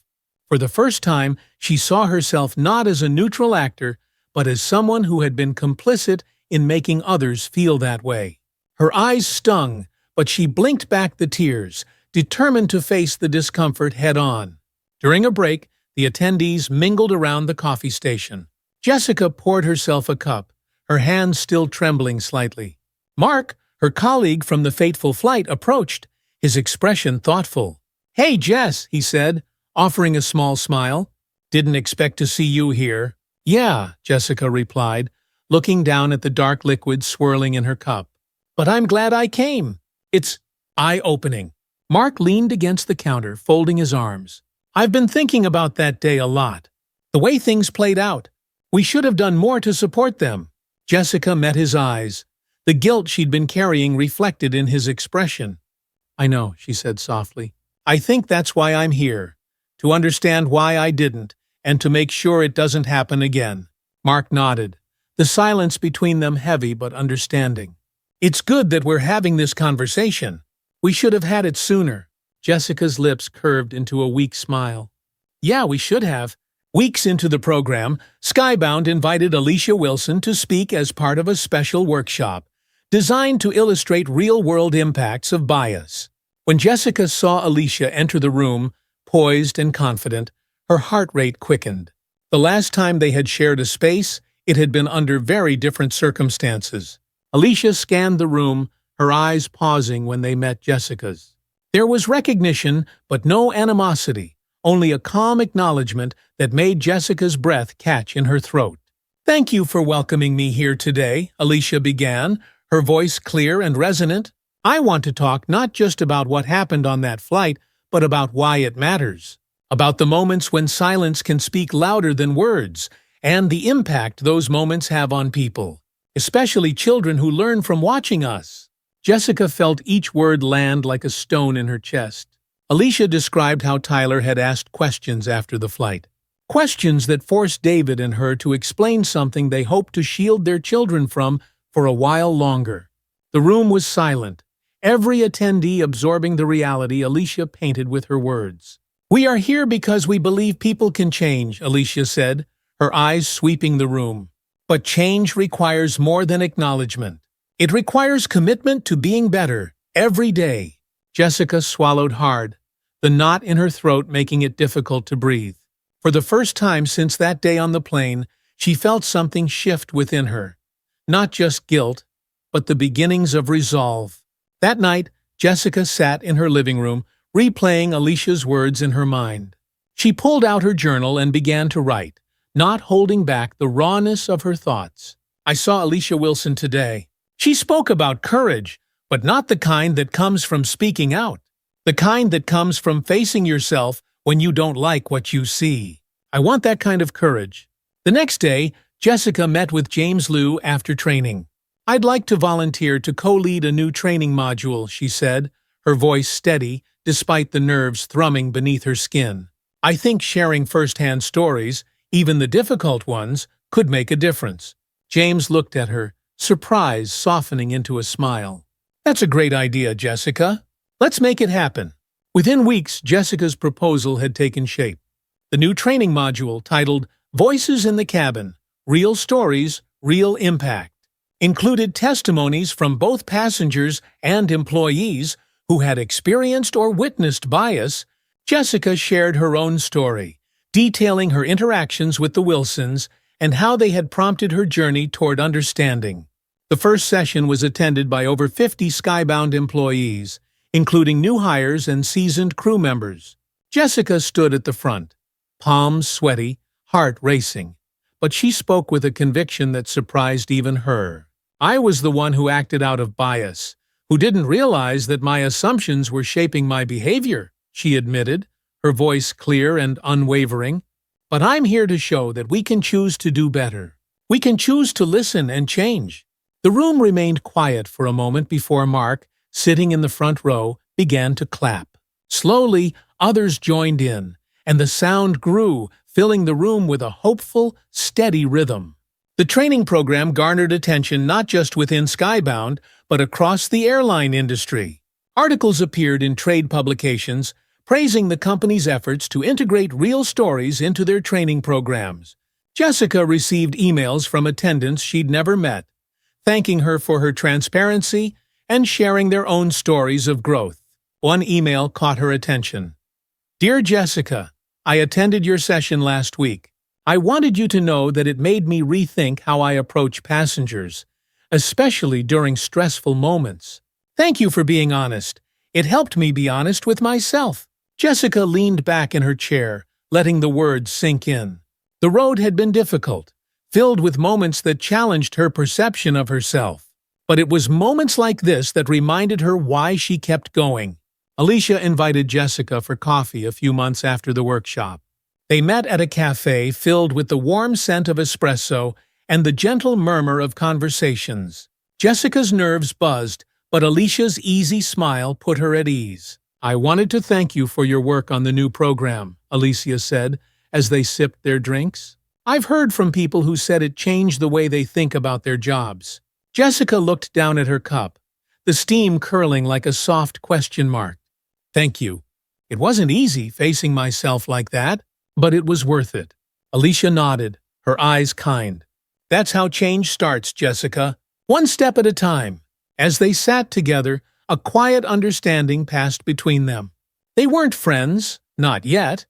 For the first time, she saw herself not as a neutral actor, but as someone who had been complicit in making others feel that way. Her eyes stung, but she blinked back the tears, determined to face the discomfort head-on. During a break, the attendees mingled around the coffee station. Jessica poured herself a cup, her hands still trembling slightly. Mark, her colleague from the fateful flight, approached, his expression thoughtful. "Hey, Jess," he said, offering a small smile. "Didn't expect to see you here." "Yeah," Jessica replied, looking down at the dark liquid swirling in her cup. "But I'm glad I came. It's eye-opening." Mark leaned against the counter, folding his arms. "I've been thinking about that day a lot. The way things played out. We should have done more to support them." Jessica met his eyes, the guilt she'd been carrying reflected in his expression. "I know," she said softly. "I think that's why I'm here, to understand why I didn't, and to make sure it doesn't happen again." Mark nodded, the silence between them heavy but understanding. "It's good that we're having this conversation. We should have had it sooner." Jessica's lips curved into a weak smile. "Yeah, we should have." Weeks into the program, Skybound invited Alicia Wilson to speak as part of a special workshop designed to illustrate real-world impacts of bias. When Jessica saw Alicia enter the room, poised and confident, her heart rate quickened. The last time they had shared a space, it had been under very different circumstances. Alicia scanned the room, her eyes pausing when they met Jessica's. There was recognition, but no animosity, only a calm acknowledgement that made Jessica's breath catch in her throat. "Thank you for welcoming me here today," Alicia began, her voice clear and resonant. "I want to talk not just about what happened on that flight, but about why it matters. About the moments when silence can speak louder than words, and the impact those moments have on people, especially children who learn from watching us." Jessica felt each word land like a stone in her chest. Alicia described how Tyler had asked questions after the flight. Questions that forced David and her to explain something they hoped to shield their children from for a while longer. The room was silent, every attendee absorbing the reality Alicia painted with her words. "We are here because we believe people can change," Alicia said, her eyes sweeping the room. "But change requires more than acknowledgement. It requires commitment to being better, every day." Jessica swallowed hard, the knot in her throat making it difficult to breathe. For the first time since that day on the plane, she felt something shift within her. Not just guilt, but the beginnings of resolve. That night, Jessica sat in her living room, replaying Alicia's words in her mind. She pulled out her journal and began to write, not holding back the rawness of her thoughts. "I saw Alicia Wilson today. She spoke about courage, but not the kind that comes from speaking out. The kind that comes from facing yourself when you don't like what you see. I want that kind of courage." The next day, Jessica met with James Liu after training. "I'd like to volunteer to co-lead a new training module," she said, her voice steady despite the nerves thrumming beneath her skin. "I think sharing first-hand stories, even the difficult ones, could make a difference." James looked at her, surprise softening into a smile. "That's a great idea, Jessica. Let's make it happen." Within weeks, Jessica's proposal had taken shape. The new training module, titled Voices in the Cabin, Real Stories, Real Impact, included testimonies from both passengers and employees who had experienced or witnessed bias. Jessica shared her own story, detailing her interactions with the Wilsons and how they had prompted her journey toward understanding. The first session was attended by over 50 Skybound employees, including new hires and seasoned crew members. Jessica stood at the front, palms sweaty, heart racing, but she spoke with a conviction that surprised even her. I was the one who acted out of bias, who didn't realize that my assumptions were shaping my behavior, she admitted, her voice clear and unwavering. But I'm here to show that we can choose to do better. We can choose to listen and change. The room remained quiet for a moment before Mark, sitting in the front row, began to clap. Slowly, others joined in, and the sound grew, filling the room with a hopeful, steady rhythm. The training program garnered attention not just within Skybound, but across the airline industry. Articles appeared in trade publications praising the company's efforts to integrate real stories into their training programs. Jessica received emails from attendants she'd never met, thanking her for her transparency and sharing their own stories of growth. One email caught her attention. "Dear Jessica, I attended your session last week. I wanted you to know that it made me rethink how I approach passengers, especially during stressful moments. Thank you for being honest. It helped me be honest with myself." Jessica leaned back in her chair, letting the words sink in. The road had been difficult, filled with moments that challenged her perception of herself. But it was moments like this that reminded her why she kept going. Alicia invited Jessica for coffee a few months after the workshop. They met at a cafe filled with the warm scent of espresso and the gentle murmur of conversations. Jessica's nerves buzzed, but Alicia's easy smile put her at ease. "I wanted to thank you for your work on the new program," Alicia said as they sipped their drinks. "I've heard from people who said it changed the way they think about their jobs." Jessica looked down at her cup, the steam curling like a soft question mark. "Thank you. It wasn't easy facing myself like that, but it was worth it." Alicia nodded, her eyes kind. "That's how change starts, Jessica. One step at a time." As they sat together, a quiet understanding passed between them. They weren't friends, not yet,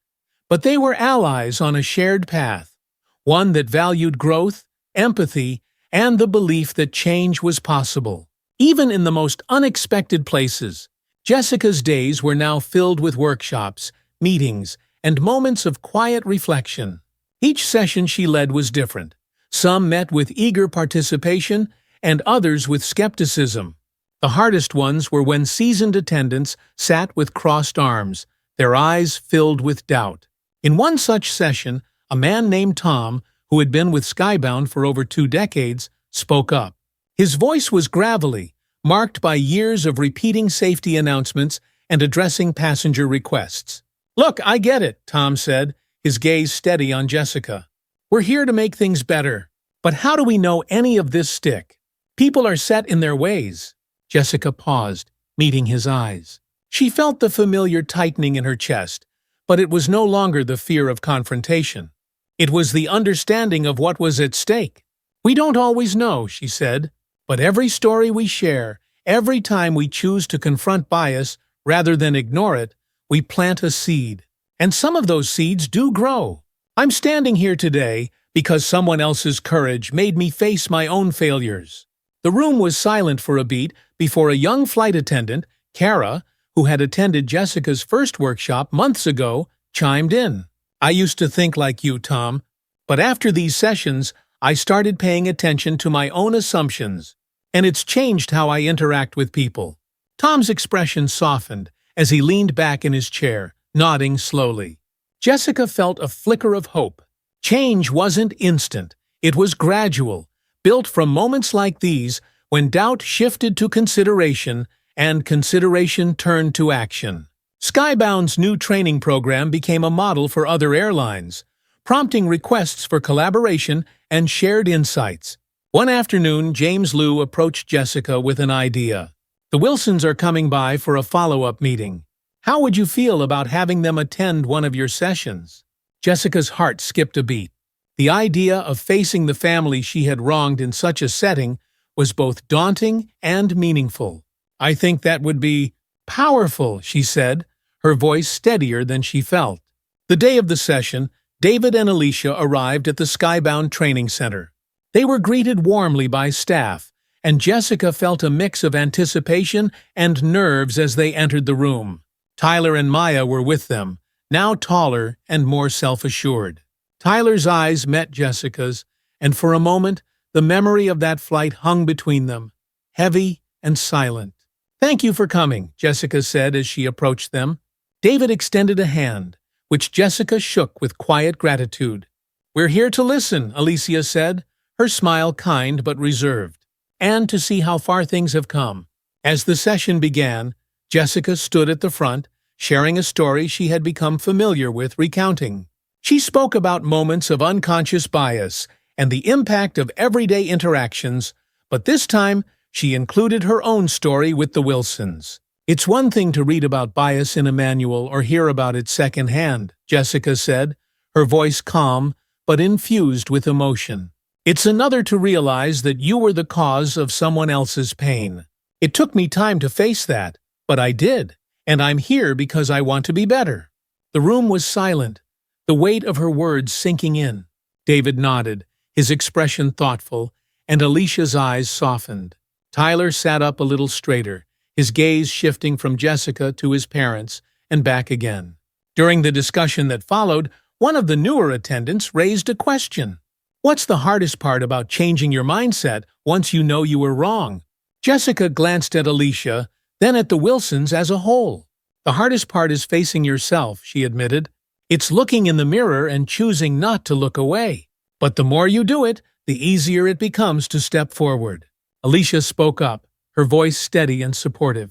but they were allies on a shared path, one that valued growth, empathy, and the belief that change was possible. Even in the most unexpected places, Jessica's days were now filled with workshops, meetings, and moments of quiet reflection. Each session she led was different. Some met with eager participation, and others with skepticism. The hardest ones were when seasoned attendants sat with crossed arms, their eyes filled with doubt. In one such session, a man named Tom, who had been with Skybound for over 2 decades, spoke up. His voice was gravelly, marked by years of repeating safety announcements and addressing passenger requests. "Look, I get it," Tom said, his gaze steady on Jessica. "We're here to make things better. But how do we know any of this stick? People are set in their ways." Jessica paused, meeting his eyes. She felt the familiar tightening in her chest, but it was no longer the fear of confrontation. It was the understanding of what was at stake. "We don't always know," she said, "but every story we share, every time we choose to confront bias rather than ignore it, we plant a seed. And some of those seeds do grow. I'm standing here today because someone else's courage made me face my own failures." The room was silent for a beat before a young flight attendant, Kara, who had attended Jessica's first workshop months ago, chimed in. "I used to think like you, Tom, but after these sessions, I started paying attention to my own assumptions, and it's changed how I interact with people." Tom's expression softened as he leaned back in his chair, nodding slowly. Jessica felt a flicker of hope. Change wasn't instant. It was gradual, built from moments like these when doubt shifted to consideration and consideration turned to action. Skybound's new training program became a model for other airlines, prompting requests for collaboration and shared insights. One afternoon, James Liu approached Jessica with an idea. "The Wilsons are coming by for a follow-up meeting. How would you feel about having them attend one of your sessions?" Jessica's heart skipped a beat. The idea of facing the family she had wronged in such a setting was both daunting and meaningful. "I think that would be powerful," she said, her voice steadier than she felt. The day of the session, David and Alicia arrived at the Skybound Training Center. They were greeted warmly by staff, and Jessica felt a mix of anticipation and nerves as they entered the room. Tyler and Maya were with them, now taller and more self-assured. Tyler's eyes met Jessica's, and for a moment, the memory of that flight hung between them, heavy and silent. "Thank you for coming," Jessica said as she approached them. David extended a hand, which Jessica shook with quiet gratitude. "We're here to listen," Alicia said, her smile kind but reserved, "and to see how far things have come." As the session began, Jessica stood at the front, sharing a story she had become familiar with recounting. She spoke about moments of unconscious bias and the impact of everyday interactions, but this time she included her own story with the Wilsons. "It's one thing to read about bias in a manual or hear about it secondhand," Jessica said, her voice calm but infused with emotion. "It's another to realize that you were the cause of someone else's pain. It took me time to face that, but I did, and I'm here because I want to be better." The room was silent, the weight of her words sinking in. David nodded, his expression thoughtful, and Alicia's eyes softened. Tyler sat up a little straighter, his gaze shifting from Jessica to his parents and back again. During the discussion that followed, one of the newer attendants raised a question. "What's the hardest part about changing your mindset once you know you were wrong?" Jessica glanced at Alicia, then at the Wilsons as a whole. "The hardest part is facing yourself," she admitted. "It's looking in the mirror and choosing not to look away. But the more you do it, the easier it becomes to step forward." Alicia spoke up, her voice steady and supportive.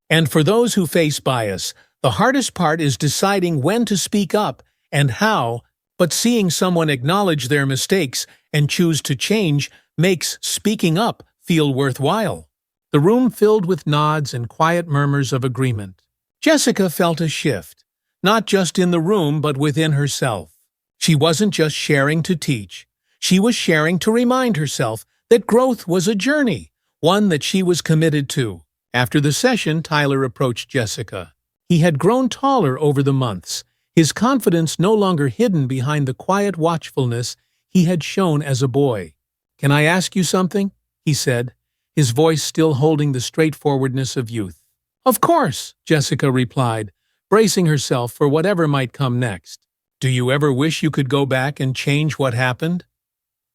"And for those who face bias, the hardest part is deciding when to speak up and how, but seeing someone acknowledge their mistakes and choose to change makes speaking up feel worthwhile." The room filled with nods and quiet murmurs of agreement. Jessica felt a shift, not just in the room but within herself. She wasn't just sharing to teach. She was sharing to remind herself that growth was a journey, one that she was committed to. After the session, Tyler approached Jessica. He had grown taller over the months, his confidence no longer hidden behind the quiet watchfulness he had shown as a boy. "Can I ask you something?" he said, his voice still holding the straightforwardness of youth. "Of course," Jessica replied, bracing herself for whatever might come next. "Do you ever wish you could go back and change what happened?"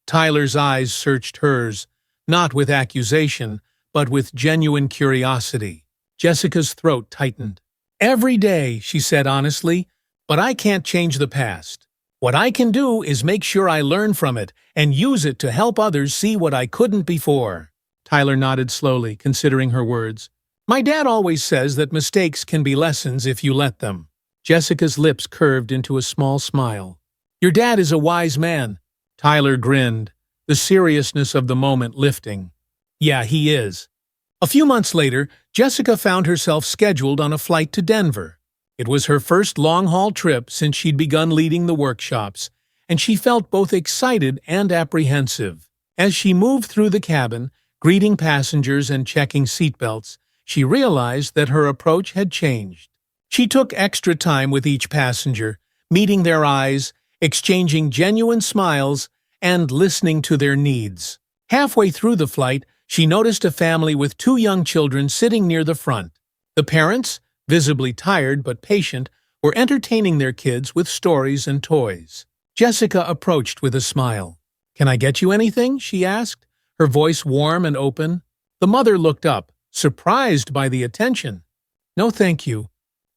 Tyler's eyes searched hers, not with accusation, but with genuine curiosity. Jessica's throat tightened. "Every day," she said honestly, "but I can't change the past. What I can do is make sure I learn from it and use it to help others see what I couldn't before." Tyler nodded slowly, considering her words. "My dad always says that mistakes can be lessons if you let them." Jessica's lips curved into a small smile. "Your dad is a wise man." Tyler grinned, the seriousness of the moment lifting. "Yeah, he is." A few months later, Jessica found herself scheduled on a flight to Denver. It was her first long-haul trip since she'd begun leading the workshops, and she felt both excited and apprehensive. As she moved through the cabin, greeting passengers and checking seatbelts, she realized that her approach had changed. She took extra time with each passenger, meeting their eyes, exchanging genuine smiles, and listening to their needs. Halfway through the flight, she noticed a family with 2 young children sitting near the front. The parents, visibly tired but patient, were entertaining their kids with stories and toys. Jessica approached with a smile. "Can I get you anything?" she asked, her voice warm and open. The mother looked up, surprised by the attention. "No, thank you.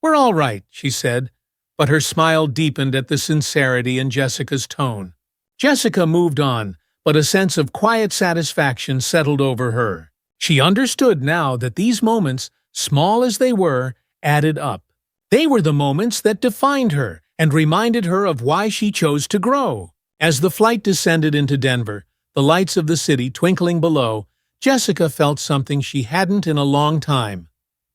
We're all right," she said, but her smile deepened at the sincerity in Jessica's tone. Jessica moved on, but a sense of quiet satisfaction settled over her. She understood now that these moments, small as they were, added up. They were the moments that defined her and reminded her of why she chose to grow. As the flight descended into Denver, the lights of the city twinkling below, Jessica felt something she hadn't in a long time: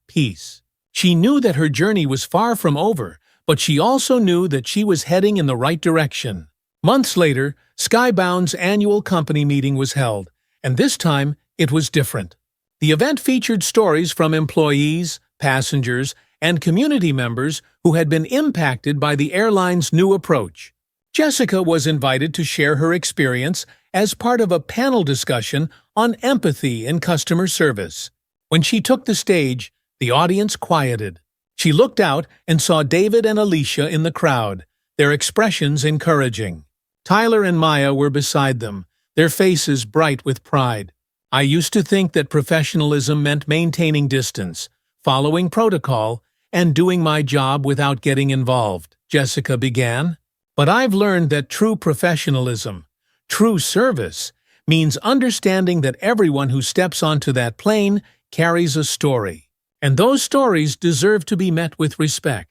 peace. She knew that her journey was far from over, but she also knew that she was heading in the right direction. Months later, Skybound's annual company meeting was held, and this time it was different. The event featured stories from employees, passengers, and community members who had been impacted by the airline's new approach. Jessica was invited to share her experience as part of a panel discussion on empathy in customer service. When she took the stage, the audience quieted. She looked out and saw David and Alicia in the crowd, their expressions encouraging. Tyler and Maya were beside them, their faces bright with pride. I used to think that professionalism meant maintaining distance, following protocol, and doing my job without getting involved, Jessica began. But I've learned that true professionalism, true service, means understanding that everyone who steps onto that plane carries a story. And those stories deserve to be met with respect.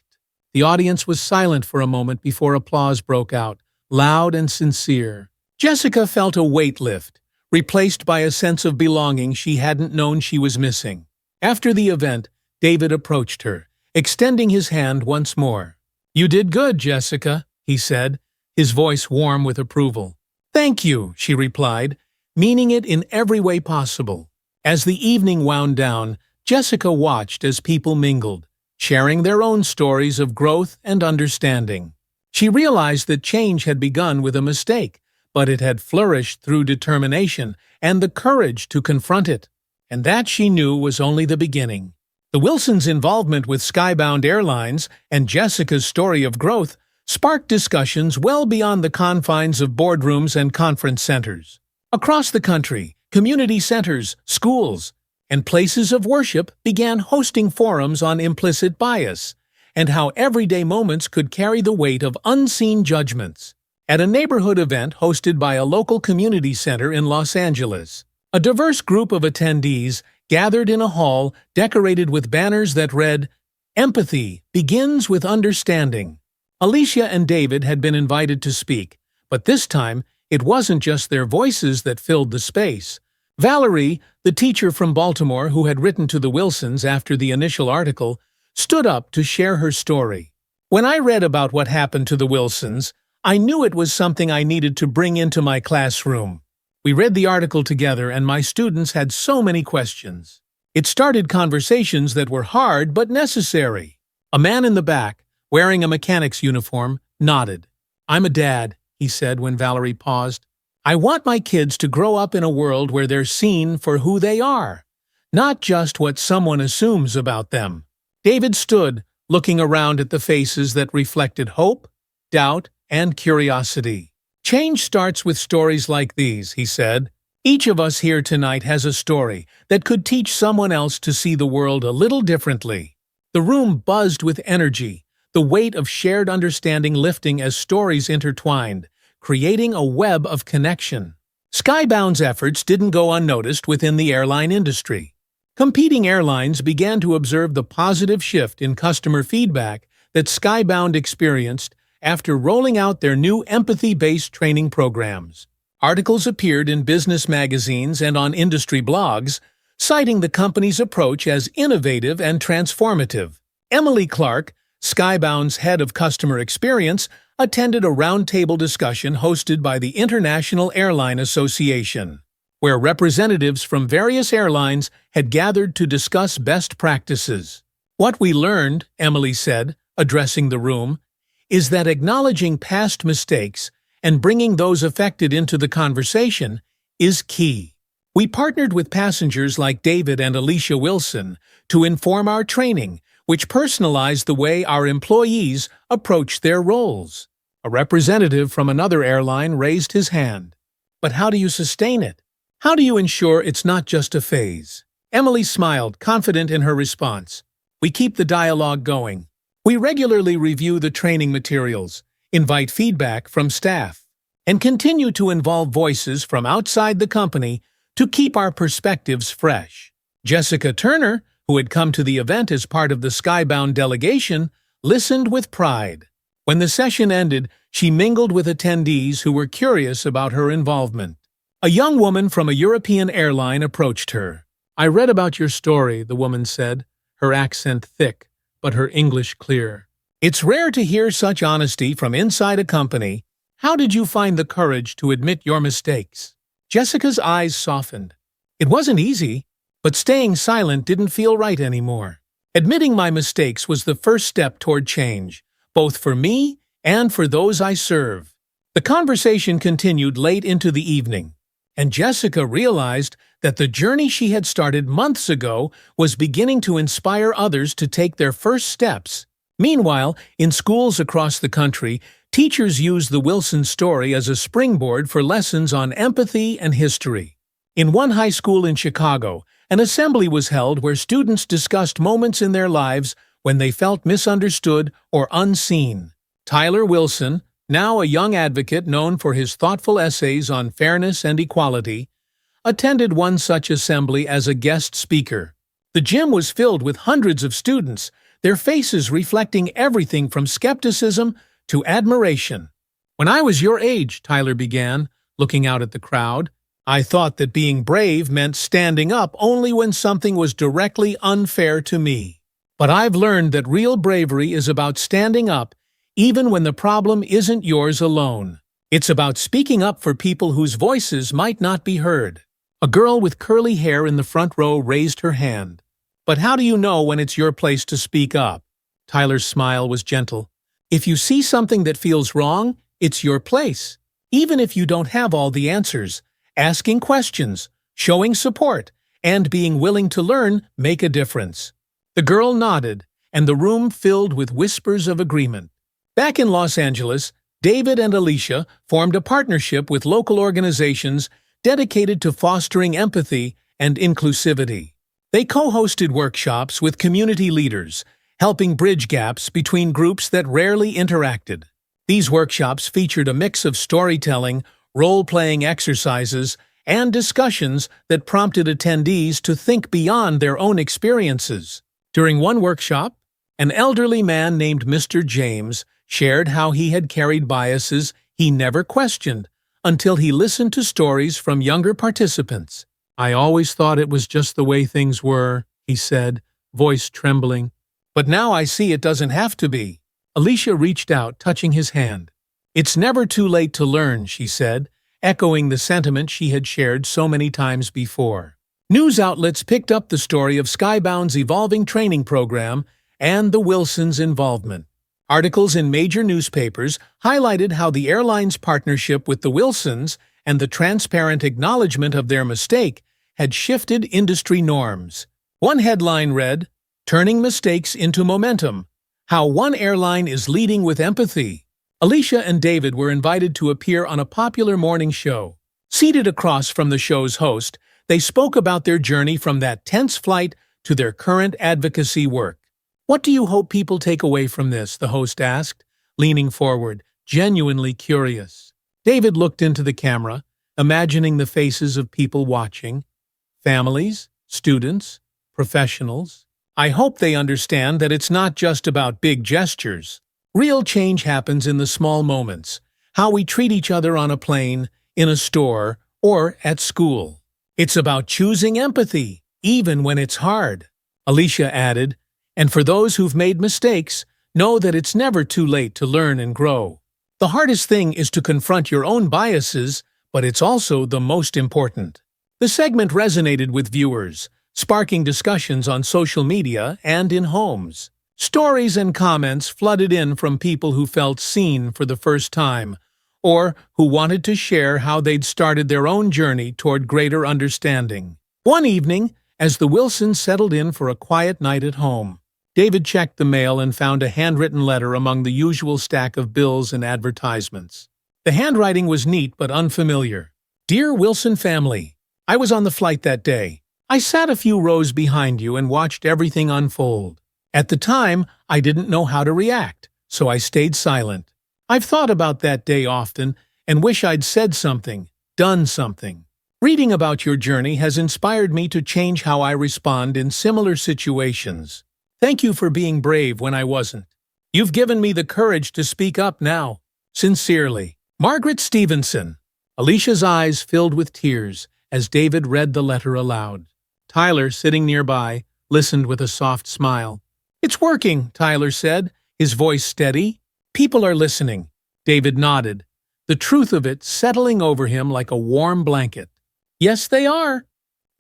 The audience was silent for a moment before applause broke out, loud and sincere. Jessica felt a weight lift, replaced by a sense of belonging she hadn't known she was missing. After the event, David approached her, extending his hand once more. "You did good, Jessica," he said, his voice warm with approval. "Thank you," she replied, meaning it in every way possible. As the evening wound down, Jessica watched as people mingled, sharing their own stories of growth and understanding. She realized that change had begun with a mistake, but it had flourished through determination and the courage to confront it. And that, she knew, was only the beginning. The Wilsons' involvement with Skybound Airlines and Jessica's story of growth sparked discussions well beyond the confines of boardrooms and conference centers. Across the country, community centers, schools, and places of worship began hosting forums on implicit bias and how everyday moments could carry the weight of unseen judgments. At a neighborhood event hosted by a local community center in Los Angeles, a diverse group of attendees gathered in a hall decorated with banners that read, "Empathy begins with understanding." Alicia and David had been invited to speak, but this time it wasn't just their voices that filled the space. Valerie, the teacher from Baltimore who had written to the Wilsons after the initial article, stood up to share her story. "When I read about what happened to the Wilsons, I knew it was something I needed to bring into my classroom. We read the article together and my students had so many questions. It started conversations that were hard but necessary." A man in the back, wearing a mechanic's uniform, nodded. "I'm a dad," he said when Valerie paused. "I want my kids to grow up in a world where they're seen for who they are, not just what someone assumes about them." David stood, looking around at the faces that reflected hope, doubt, and curiosity. "Change starts with stories like these," he said. "Each of us here tonight has a story that could teach someone else to see the world a little differently." The room buzzed with energy, the weight of shared understanding lifting as stories intertwined, creating a web of connection. Skybound's efforts didn't go unnoticed within the airline industry. Competing airlines began to observe the positive shift in customer feedback that Skybound experienced after rolling out their new empathy-based training programs. Articles appeared in business magazines and on industry blogs, citing the company's approach as innovative and transformative. Emily Clark, Skybound's head of customer experience, attended a roundtable discussion hosted by the International Airline Association, where representatives from various airlines had gathered to discuss best practices. "What we learned," Emily said, addressing the room, "is that acknowledging past mistakes and bringing those affected into the conversation is key. We partnered with passengers like David and Alicia Wilson to inform our training, which personalized the way our employees approach their roles." A representative from another airline raised his hand. "But how do you sustain it? How do you ensure it's not just a phase?" Emily smiled, confident in her response. "We keep the dialogue going. We regularly review the training materials, invite feedback from staff, and continue to involve voices from outside the company to keep our perspectives fresh." Jessica Turner, who had come to the event as part of the Skybound delegation, listened with pride. When the session ended, she mingled with attendees who were curious about her involvement. A young woman from a European airline approached her. "I read about your story," the woman said, her accent thick, but her English clear. "It's rare to hear such honesty from inside a company. How did you find the courage to admit your mistakes?" Jessica's eyes softened. "It wasn't easy, but staying silent didn't feel right anymore. Admitting my mistakes was the first step toward change, both for me and for those I serve." The conversation continued late into the evening, and Jessica realized that the journey she had started months ago was beginning to inspire others to take their first steps. Meanwhile, in schools across the country, teachers used the Wilson story as a springboard for lessons on empathy and history. In one high school in Chicago, an assembly was held where students discussed moments in their lives when they felt misunderstood or unseen. Tyler Wilson, now a young advocate known for his thoughtful essays on fairness and equality, attended one such assembly as a guest speaker. The gym was filled with hundreds of students, their faces reflecting everything from skepticism to admiration. "When I was your age," Tyler began, looking out at the crowd, "I thought that being brave meant standing up only when something was directly unfair to me. But I've learned that real bravery is about standing up even when the problem isn't yours alone. It's about speaking up for people whose voices might not be heard." A girl with curly hair in the front row raised her hand. "But how do you know when it's your place to speak up?" Tyler's smile was gentle. "If you see something that feels wrong, it's your place. Even if you don't have all the answers, asking questions, showing support, and being willing to learn make a difference." The girl nodded, and the room filled with whispers of agreement. Back in Los Angeles, David and Alicia formed a partnership with local organizations dedicated to fostering empathy and inclusivity. They co-hosted workshops with community leaders, helping bridge gaps between groups that rarely interacted. These workshops featured a mix of storytelling, role-playing exercises, and discussions that prompted attendees to think beyond their own experiences. During one workshop, an elderly man named Mr. James shared how he had carried biases he never questioned until he listened to stories from younger participants. "I always thought it was just the way things were," he said, voice trembling. "But now I see it doesn't have to be." Alicia reached out, touching his hand. "It's never too late to learn," she said, echoing the sentiment she had shared so many times before. News outlets picked up the story of Skybound's evolving training program and the Wilsons' involvement. Articles in major newspapers highlighted how the airline's partnership with the Wilsons and the transparent acknowledgement of their mistake had shifted industry norms. One headline read, "Turning Mistakes into Momentum: How One Airline is Leading with Empathy." Alicia and David were invited to appear on a popular morning show. Seated across from the show's host, they spoke about their journey from that tense flight to their current advocacy work. "What do you hope people take away from this?" the host asked, leaning forward, genuinely curious. David looked into the camera, imagining the faces of people watching. Families, students, professionals. "I hope they understand that it's not just about big gestures. Real change happens in the small moments, how we treat each other on a plane, in a store, or at school. It's about choosing empathy, even when it's hard." Alicia added, "And for those who've made mistakes, know that it's never too late to learn and grow. The hardest thing is to confront your own biases, but it's also the most important." The segment resonated with viewers, sparking discussions on social media and in homes. Stories and comments flooded in from people who felt seen for the first time, or who wanted to share how they'd started their own journey toward greater understanding. One evening, as the Wilsons settled in for a quiet night at home, David checked the mail and found a handwritten letter among the usual stack of bills and advertisements. The handwriting was neat but unfamiliar. "Dear Wilson family, I was on the flight that day. I sat a few rows behind you and watched everything unfold. At the time, I didn't know how to react, so I stayed silent. I've thought about that day often and wish I'd said something, done something. Reading about your journey has inspired me to change how I respond in similar situations. Thank you for being brave when I wasn't. You've given me the courage to speak up now. Sincerely, Margaret Stevenson." Alicia's eyes filled with tears as David read the letter aloud. Tyler, sitting nearby, listened with a soft smile. "It's working," Tyler said, his voice steady. "People are listening." David nodded, the truth of it settling over him like a warm blanket. "Yes, they are."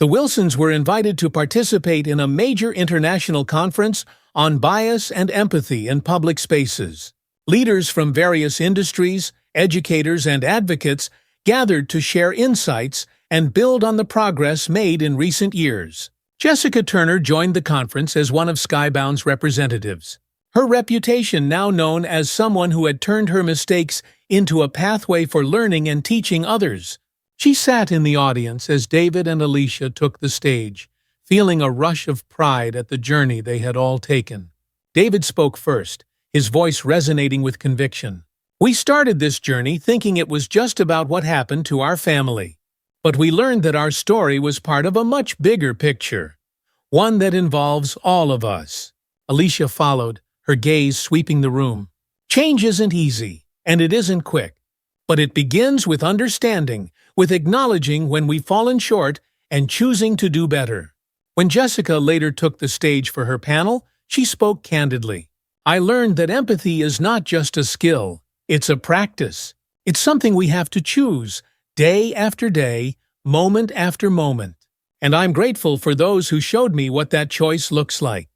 The Wilsons were invited to participate in a major international conference on bias and empathy in public spaces. Leaders from various industries, educators, and advocates gathered to share insights and build on the progress made in recent years. Jessica Turner joined the conference as one of Skybound's representatives. Her reputation now known as someone who had turned her mistakes into a pathway for learning and teaching others. She sat in the audience as David and Alicia took the stage, feeling a rush of pride at the journey they had all taken. David spoke first, his voice resonating with conviction. "We started this journey thinking it was just about what happened to our family. But we learned that our story was part of a much bigger picture, one that involves all of us." Alicia followed, her gaze sweeping the room. "Change isn't easy, and it isn't quick. But it begins with understanding, with acknowledging when we've fallen short and choosing to do better." When Jessica later took the stage for her panel, she spoke candidly. "I learned that empathy is not just a skill, it's a practice. It's something we have to choose, day after day, moment after moment. And I'm grateful for those who showed me what that choice looks like."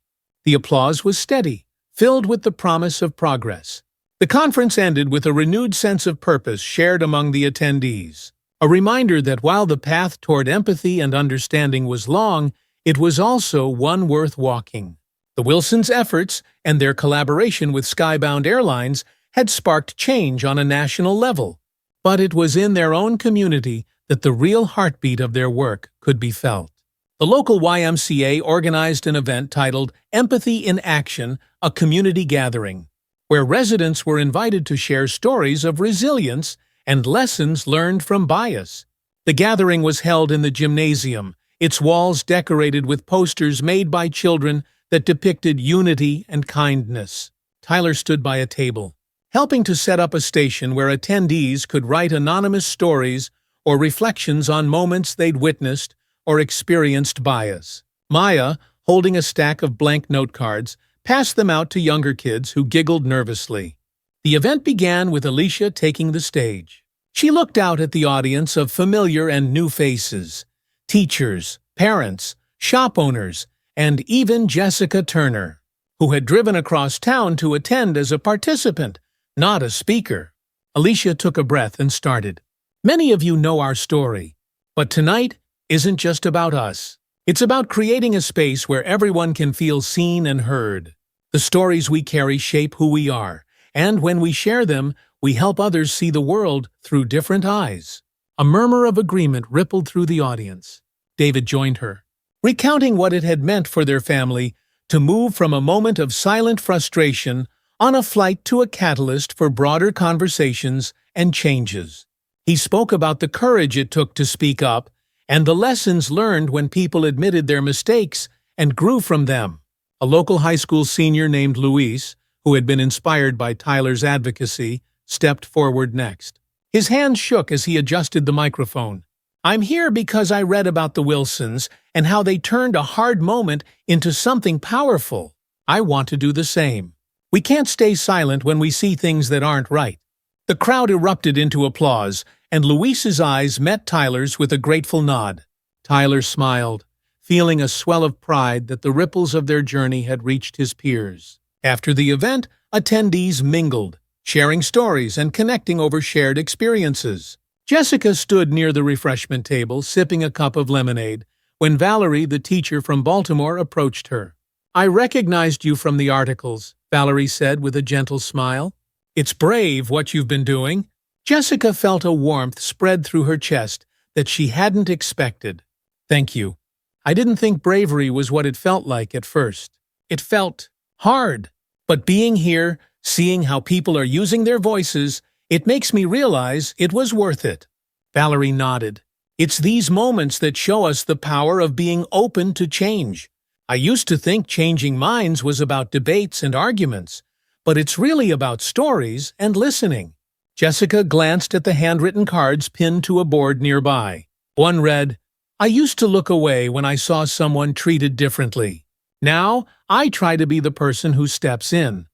The applause was steady, filled with the promise of progress. The conference ended with a renewed sense of purpose shared among the attendees, a reminder that while the path toward empathy and understanding was long, it was also one worth walking. The Wilsons' efforts and their collaboration with Skybound Airlines had sparked change on a national level, but it was in their own community that the real heartbeat of their work could be felt. The local YMCA organized an event titled Empathy in Action, a community gathering, where residents were invited to share stories of resilience and lessons learned from bias. The gathering was held in the gymnasium, its walls decorated with posters made by children that depicted unity and kindness. Tyler stood by a table, helping to set up a station where attendees could write anonymous stories or reflections on moments they'd witnessed or experienced bias. Maya, holding a stack of blank note cards, passed them out to younger kids who giggled nervously. The event began with Alicia taking the stage. She looked out at the audience of familiar and new faces, teachers, parents, shop owners, and even Jessica Turner, who had driven across town to attend as a participant, not a speaker. Alicia took a breath and started. "Many of you know our story, but tonight isn't just about us. It's about creating a space where everyone can feel seen and heard. The stories we carry shape who we are, and when we share them, we help others see the world through different eyes." A murmur of agreement rippled through the audience. David joined her, recounting what it had meant for their family to move from a moment of silent frustration on a flight to a catalyst for broader conversations and changes. He spoke about the courage it took to speak up and the lessons learned when people admitted their mistakes and grew from them. A local high school senior named Luis, who had been inspired by Tyler's advocacy, stepped forward next. His hands shook as he adjusted the microphone. "I'm here because I read about the Wilsons and how they turned a hard moment into something powerful. I want to do the same. We can't stay silent when we see things that aren't right." The crowd erupted into applause, and Luis's eyes met Tyler's with a grateful nod. Tyler smiled, feeling a swell of pride that the ripples of their journey had reached his peers. After the event, attendees mingled, sharing stories and connecting over shared experiences. Jessica stood near the refreshment table, sipping a cup of lemonade, when Valerie, the teacher from Baltimore, approached her. "I recognized you from the articles," Valerie said with a gentle smile. "It's brave what you've been doing." Jessica felt a warmth spread through her chest that she hadn't expected. "Thank you. I didn't think bravery was what it felt like at first. It felt hard. But being here, seeing how people are using their voices, it makes me realize it was worth it." Valerie nodded. "It's these moments that show us the power of being open to change. I used to think changing minds was about debates and arguments, but it's really about stories and listening." Jessica glanced at the handwritten cards pinned to a board nearby. One read, "I used to look away when I saw someone treated differently. Now, I try to be the person who steps in."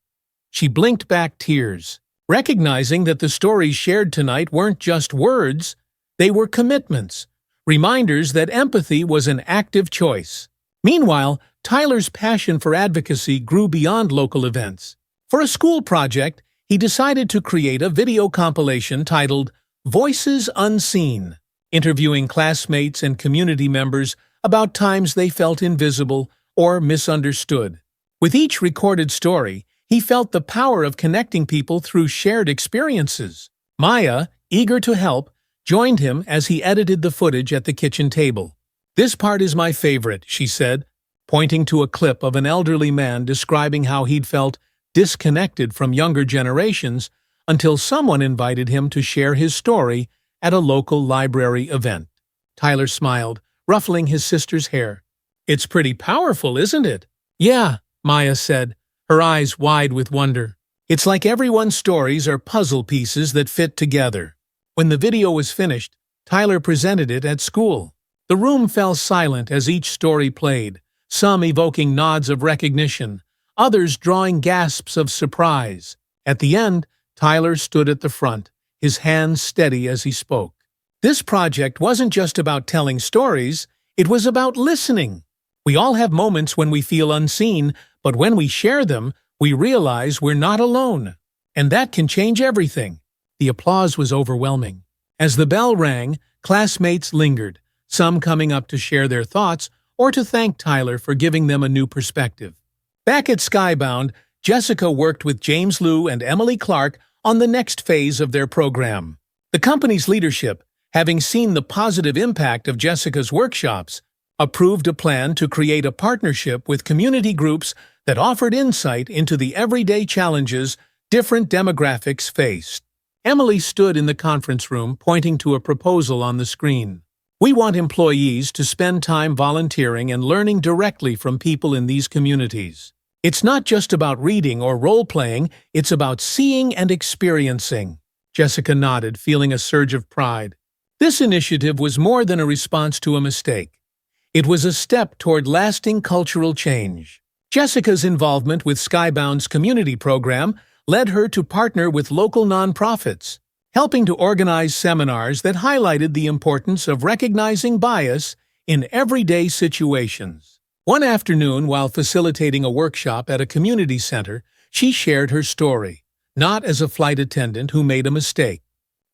She blinked back tears, recognizing that the stories shared tonight weren't just words, they were commitments, reminders that empathy was an active choice. Meanwhile, Tyler's passion for advocacy grew beyond local events. For a school project, he decided to create a video compilation titled Voices Unseen, interviewing classmates and community members about times they felt invisible or misunderstood. With each recorded story, he felt the power of connecting people through shared experiences. Maya, eager to help, joined him as he edited the footage at the kitchen table. "This part is my favorite," she said, pointing to a clip of an elderly man describing how he'd felt disconnected from younger generations until someone invited him to share his story at a local library event. Tyler smiled, ruffling his sister's hair. "It's pretty powerful, isn't it?" "Yeah," Maya said, her eyes wide with wonder. "It's like everyone's stories are puzzle pieces that fit together." When the video was finished, Tyler presented it at school. The room fell silent as each story played, some evoking nods of recognition, others drawing gasps of surprise. At the end, Tyler stood at the front, his hands steady as he spoke. This project wasn't just about telling stories, it was about listening. We all have moments when we feel unseen, but when we share them, we realize we're not alone. And that can change everything. The applause was overwhelming. As the bell rang, classmates lingered, some coming up to share their thoughts or to thank Tyler for giving them a new perspective. Back at Skybound, Jessica worked with James Liu and Emily Clark on the next phase of their program. The company's leadership, having seen the positive impact of Jessica's workshops, approved a plan to create a partnership with community groups that offered insight into the everyday challenges different demographics faced. Emily stood in the conference room pointing to a proposal on the screen. "We want employees to spend time volunteering and learning directly from people in these communities. It's not just about reading or role-playing, it's about seeing and experiencing." Jessica nodded, feeling a surge of pride. This initiative was more than a response to a mistake. It was a step toward lasting cultural change. Jessica's involvement with Skybound's community program led her to partner with local nonprofits, helping to organize seminars that highlighted the importance of recognizing bias in everyday situations. One afternoon, while facilitating a workshop at a community center, she shared her story, not as a flight attendant who made a mistake,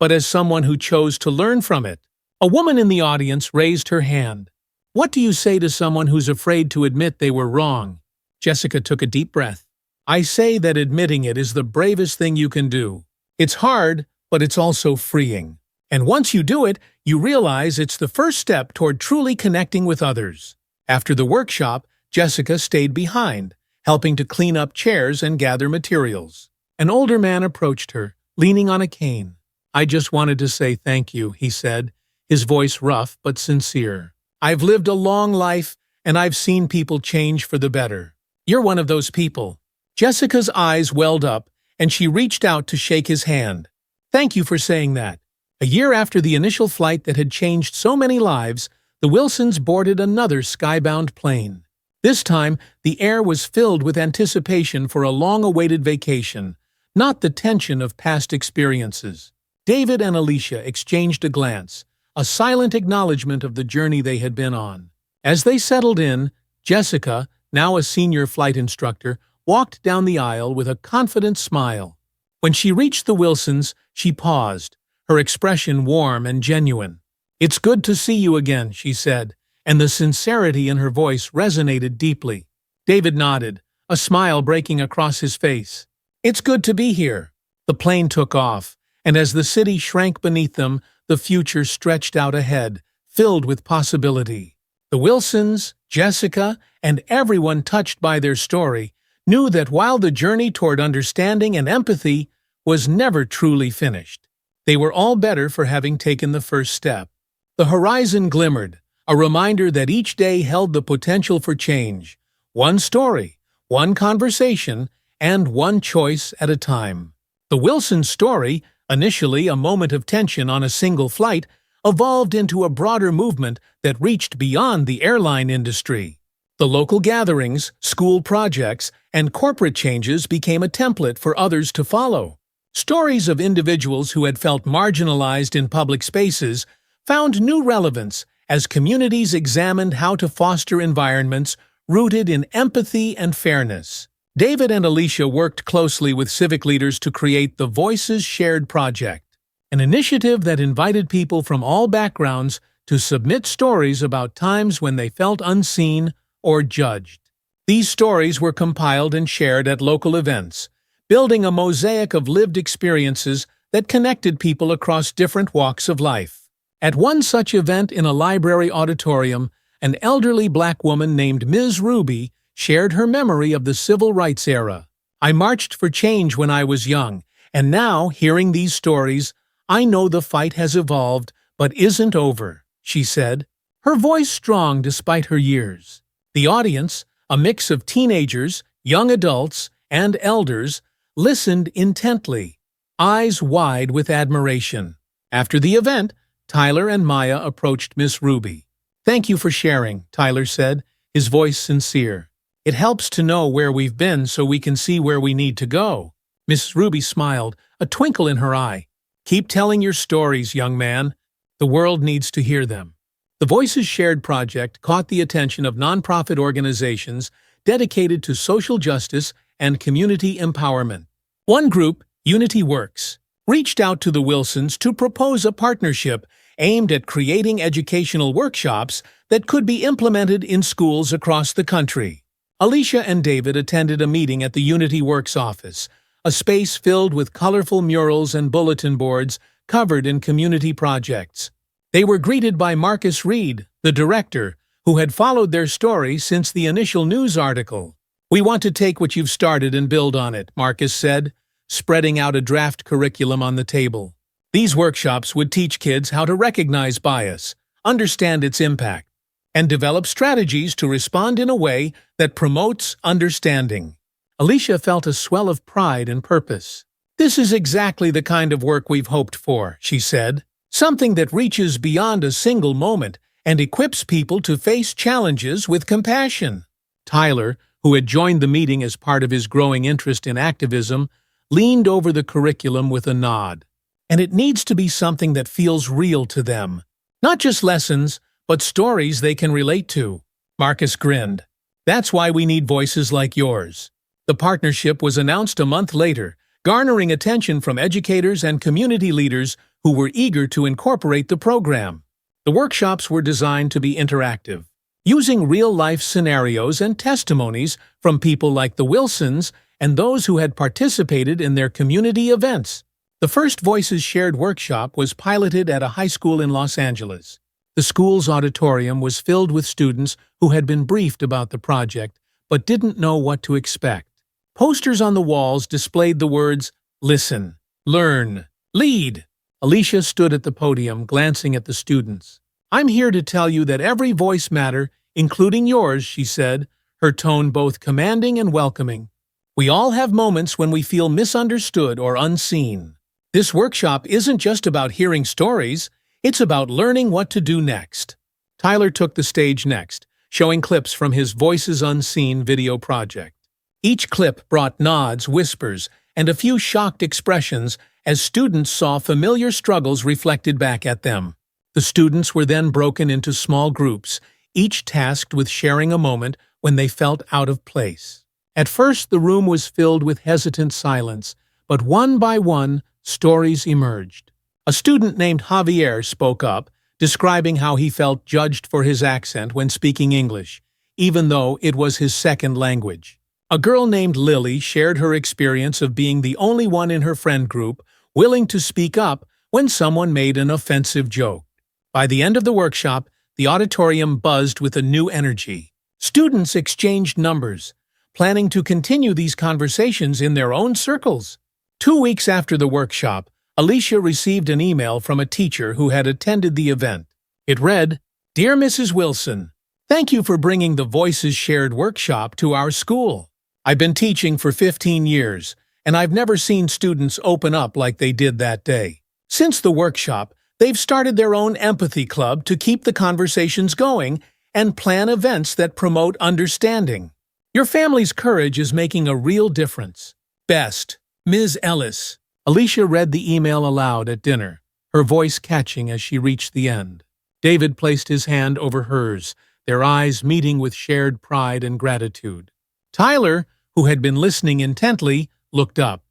but as someone who chose to learn from it. A woman in the audience raised her hand. "What do you say to someone who's afraid to admit they were wrong?" Jessica took a deep breath. "I say that admitting it is the bravest thing you can do. It's hard, but it's also freeing. And once you do it, you realize it's the first step toward truly connecting with others." After the workshop, Jessica stayed behind, helping to clean up chairs and gather materials. An older man approached her, leaning on a cane. "I just wanted to say thank you," he said, his voice rough but sincere. "I've lived a long life, and I've seen people change for the better. You're one of those people." Jessica's eyes welled up, and she reached out to shake his hand. "Thank you for saying that." A year after the initial flight that had changed so many lives, the Wilsons boarded another Skybound plane. This time, the air was filled with anticipation for a long-awaited vacation, not the tension of past experiences. David and Alicia exchanged a glance, a silent acknowledgement of the journey they had been on. As they settled in, Jessica, now a senior flight instructor, walked down the aisle with a confident smile. When she reached the Wilsons, she paused, her expression warm and genuine. "It's good to see you again," she said, and the sincerity in her voice resonated deeply. David nodded, a smile breaking across his face. "It's good to be here." The plane took off, and as the city shrank beneath them, the future stretched out ahead, filled with possibility. The Wilsons, Jessica, and everyone touched by their story knew that while the journey toward understanding and empathy was never truly finished, they were all better for having taken the first step. The horizon glimmered, a reminder that each day held the potential for change, one story, one conversation, and one choice at a time. The Wilson story, initially a moment of tension on a single flight, evolved into a broader movement that reached beyond the airline industry. The local gatherings, school projects, and corporate changes became a template for others to follow. Stories of individuals who had felt marginalized in public spaces found new relevance as communities examined how to foster environments rooted in empathy and fairness. David and Alicia worked closely with civic leaders to create the Voices Shared project, an initiative that invited people from all backgrounds to submit stories about times when they felt unseen or judged. These stories were compiled and shared at local events, building a mosaic of lived experiences that connected people across different walks of life. At one such event in a library auditorium, an elderly black woman named Ms. Ruby shared her memory of the civil rights era. "I marched for change when I was young, and now, hearing these stories, I know the fight has evolved but isn't over," she said, her voice strong despite her years. The audience, a mix of teenagers, young adults, and elders, listened intently, eyes wide with admiration. After the event, Tyler and Maya approached Miss Ruby. "Thank you for sharing," Tyler said, his voice sincere. "It helps to know where we've been so we can see where we need to go." Miss Ruby smiled, a twinkle in her eye. "Keep telling your stories, young man. The world needs to hear them." The Voices Shared project caught the attention of nonprofit organizations dedicated to social justice and community empowerment. One group, Unity Works, reached out to the Wilsons to propose a partnership aimed at creating educational workshops that could be implemented in schools across the country. Alicia and David attended a meeting at the Unity Works office, a space filled with colorful murals and bulletin boards covered in community projects. They were greeted by Marcus Reed, the director, who had followed their story since the initial news article. "We want to take what you've started and build on it," Marcus said, spreading out a draft curriculum on the table. These workshops would teach kids how to recognize bias, understand its impact, and develop strategies to respond in a way that promotes understanding. Alicia felt a swell of pride and purpose. "This is exactly the kind of work we've hoped for," she said. "Something that reaches beyond a single moment and equips people to face challenges with compassion." Tyler, who had joined the meeting as part of his growing interest in activism, leaned over the curriculum with a nod. "And it needs to be something that feels real to them. Not just lessons, but stories they can relate to." Marcus grinned. "That's why we need voices like yours." The partnership was announced a month later, garnering attention from educators and community leaders who were eager to incorporate the program. The workshops were designed to be interactive, using real-life scenarios and testimonies from people like the Wilsons and those who had participated in their community events. The first Voices Shared workshop was piloted at a high school in Los Angeles. The school's auditorium was filled with students who had been briefed about the project but didn't know what to expect. Posters on the walls displayed the words, "Listen, Learn, Lead." Alicia stood at the podium, glancing at the students. "I'm here to tell you that every voice matters, including yours," she said, her tone both commanding and welcoming. "We all have moments when we feel misunderstood or unseen. This workshop isn't just about hearing stories, it's about learning what to do next." Tyler took the stage next, showing clips from his Voices Unseen video project. Each clip brought nods, whispers, and a few shocked expressions as students saw familiar struggles reflected back at them. The students were then broken into small groups, each tasked with sharing a moment when they felt out of place. At first, the room was filled with hesitant silence, but one by one, stories emerged. A student named Javier spoke up, describing how he felt judged for his accent when speaking English, even though it was his second language. A girl named Lily shared her experience of being the only one in her friend group willing to speak up when someone made an offensive joke. By the end of the workshop, the auditorium buzzed with a new energy. Students exchanged numbers, planning to continue these conversations in their own circles. 2 weeks after the workshop, Alicia received an email from a teacher who had attended the event. It read, "Dear Mrs. Wilson, thank you for bringing the Voices Shared workshop to our school. I've been teaching for 15 years, and I've never seen students open up like they did that day. Since the workshop, they've started their own empathy club to keep the conversations going and plan events that promote understanding. Your family's courage is making a real difference. Best, Ms. Ellis." Alicia read the email aloud at dinner, her voice catching as she reached the end. David placed his hand over hers, their eyes meeting with shared pride and gratitude. Tyler, who had been listening intently, looked up.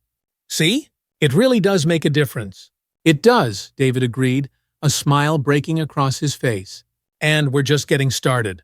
"See? It really does make a difference." "It does," David agreed, a smile breaking across his face. "And we're just getting started."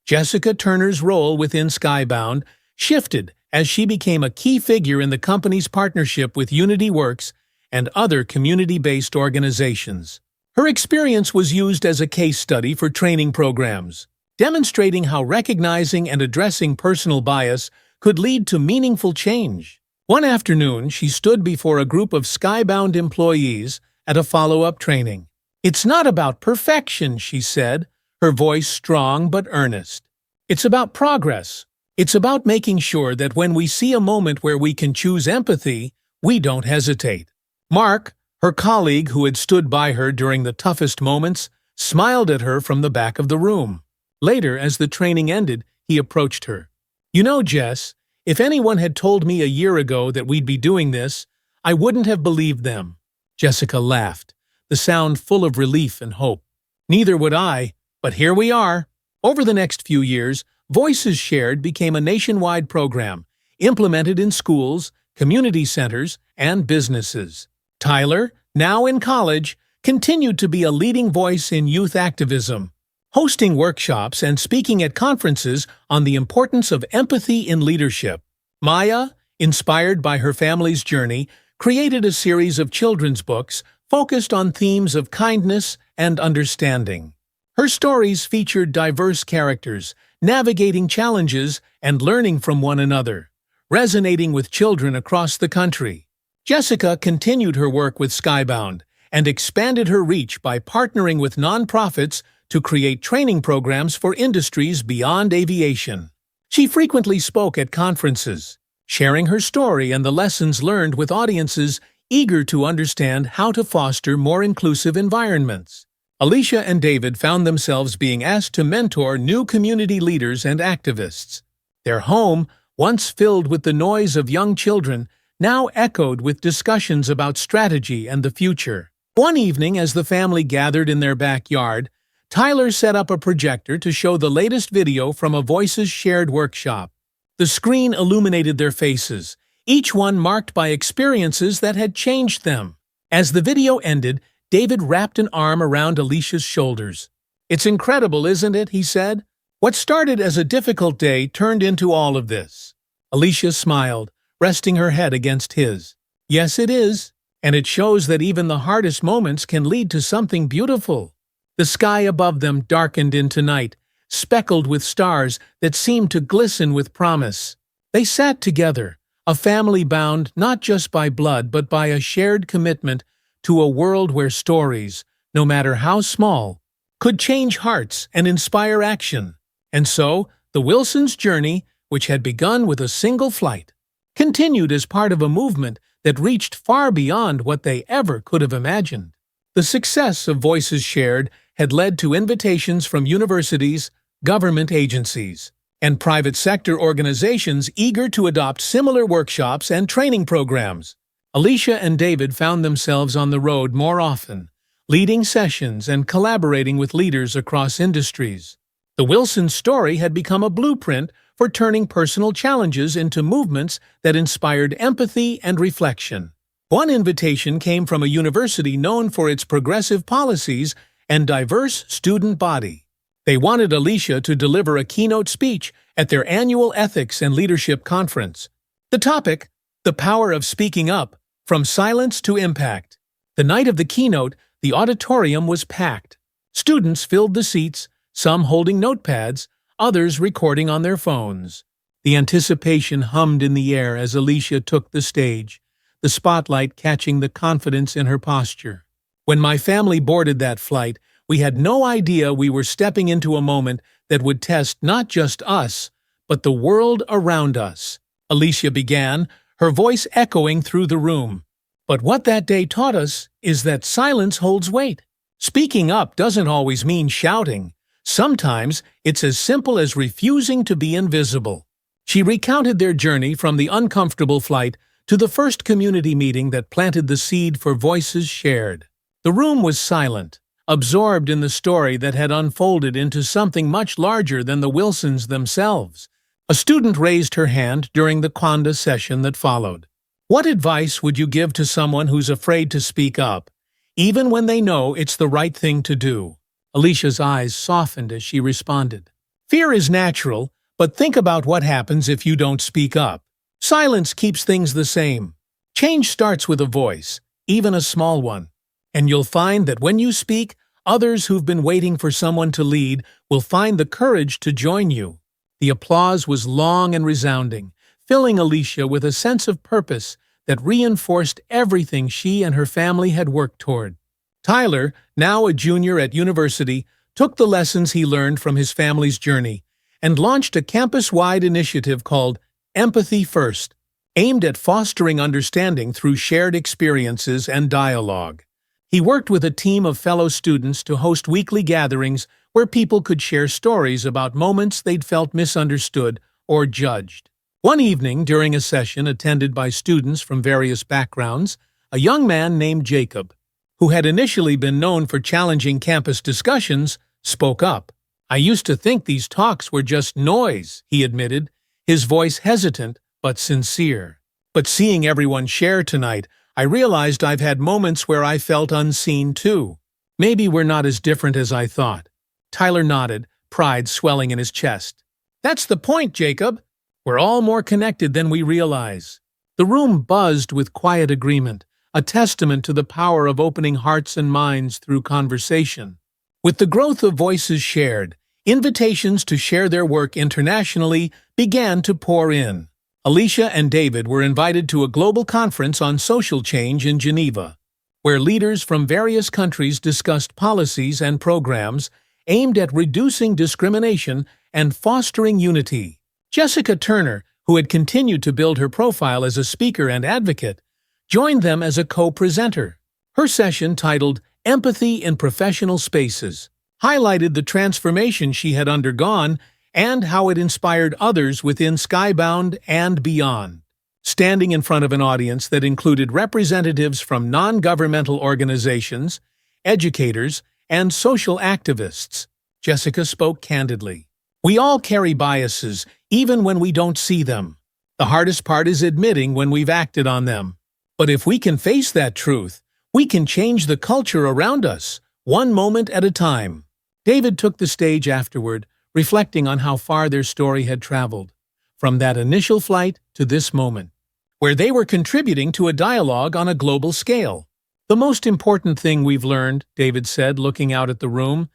Jessica Turner's role within Skybound shifted as she became a key figure in the company's partnership with Unity Works and other community-based organizations. Her experience was used as a case study for training programs, demonstrating how recognizing and addressing personal bias could lead to meaningful change. One afternoon, she stood before a group of Skybound employees at a follow-up training. "It's not about perfection," she said, her voice strong but earnest. "It's about progress. It's about making sure that when we see a moment where we can choose empathy, we don't hesitate." Mark, her colleague who had stood by her during the toughest moments, smiled at her from the back of the room. Later, as the training ended, he approached her. "You know, Jess, if anyone had told me a year ago that we'd be doing this, I wouldn't have believed them." Jessica laughed, the sound full of relief and hope. "Neither would I, but here we are." Over the next few years, Voices Shared became a nationwide program, implemented in schools, community centers, and businesses. Tyler, now in college, continued to be a leading voice in youth activism, hosting workshops and speaking at conferences on the importance of empathy in leadership. Maya, inspired by her family's journey, created a series of children's books focused on themes of kindness and understanding. Her stories featured diverse characters, navigating challenges and learning from one another, resonating with children across the country. Jessica continued her work with Skybound and expanded her reach by partnering with nonprofits to create training programs for industries beyond aviation. She frequently spoke at conferences, sharing her story and the lessons learned with audiences eager to understand how to foster more inclusive environments. Alicia and David found themselves being asked to mentor new community leaders and activists. Their home, once filled with the noise of young children, now echoed with discussions about strategy and the future. One evening, as the family gathered in their backyard, Tyler set up a projector to show the latest video from a Voices Shared workshop. The screen illuminated their faces, each one marked by experiences that had changed them. As the video ended, David wrapped an arm around Alicia's shoulders. "It's incredible, isn't it?" he said. "What started as a difficult day turned into all of this." Alicia smiled, resting her head against his. "Yes, it is, and it shows that even the hardest moments can lead to something beautiful." The sky above them darkened into night, speckled with stars that seemed to glisten with promise. They sat together, a family bound not just by blood but by a shared commitment to a world where stories, no matter how small, could change hearts and inspire action. And so, the Wilsons' journey, which had begun with a single flight, continued as part of a movement that reached far beyond what they ever could have imagined. The success of Voices Shared had led to invitations from universities, government agencies, and private sector organizations eager to adopt similar workshops and training programs. Alicia and David found themselves on the road more often, leading sessions and collaborating with leaders across industries. The Wilson story had become a blueprint for turning personal challenges into movements that inspired empathy and reflection. One invitation came from a university known for its progressive policies and diverse student body. They wanted Alicia to deliver a keynote speech at their annual Ethics and Leadership Conference. The topic, "The Power of Speaking Up, From Silence to Impact." The night of the keynote, the auditorium was packed. Students filled the seats, some holding notepads, others recording on their phones. The anticipation hummed in the air as Alicia took the stage, the spotlight catching the confidence in her posture. "When my family boarded that flight, we had no idea we were stepping into a moment that would test not just us, but the world around us," Alicia began, her voice echoing through the room. "But what that day taught us is that silence holds weight. Speaking up doesn't always mean shouting. Sometimes it's as simple as refusing to be invisible." She recounted their journey from the uncomfortable flight to the first community meeting that planted the seed for Voices Shared. The room was silent, absorbed in the story that had unfolded into something much larger than the Wilsons themselves. A student raised her hand during the Konda session that followed. What advice would you give to someone who's afraid to speak up, even when they know it's the right thing to do? Alicia's eyes softened as she responded. Fear is natural, but think about what happens if you don't speak up. Silence keeps things the same. Change starts with a voice, even a small one. And you'll find that when you speak, others who've been waiting for someone to lead will find the courage to join you. The applause was long and resounding, filling Alicia with a sense of purpose that reinforced everything she and her family had worked toward. Tyler, now a junior at university, took the lessons he learned from his family's journey and launched a campus-wide initiative called Empathy First, aimed at fostering understanding through shared experiences and dialogue. He worked with a team of fellow students to host weekly gatherings where people could share stories about moments they'd felt misunderstood or judged. One evening, during a session attended by students from various backgrounds, a young man named Jacob, who had initially been known for challenging campus discussions, spoke up. I used to think these talks were just noise, he admitted, his voice hesitant but sincere. But seeing everyone share tonight, I realized I've had moments where I felt unseen too. Maybe we're not as different as I thought. Tyler nodded, pride swelling in his chest. That's the point, Jacob. We're all more connected than we realize. The room buzzed with quiet agreement, a testament to the power of opening hearts and minds through conversation. With the growth of voices shared, invitations to share their work internationally began to pour in. Alicia and David were invited to a global conference on social change in Geneva, where leaders from various countries discussed policies and programs aimed at reducing discrimination and fostering unity. Jessica Turner, who had continued to build her profile as a speaker and advocate, joined them as a co-presenter. Her session, titled Empathy in Professional Spaces, highlighted the transformation she had undergone and how it inspired others within Skybound and beyond. Standing in front of an audience that included representatives from non-governmental organizations, educators, and social activists, Jessica spoke candidly. We all carry biases, even when we don't see them. The hardest part is admitting when we've acted on them. But if we can face that truth, we can change the culture around us, one moment at a time. David took the stage afterward, reflecting on how far their story had traveled, from that initial flight to this moment, where they were contributing to a dialogue on a global scale. The most important thing we've learned, David said, looking out at the room,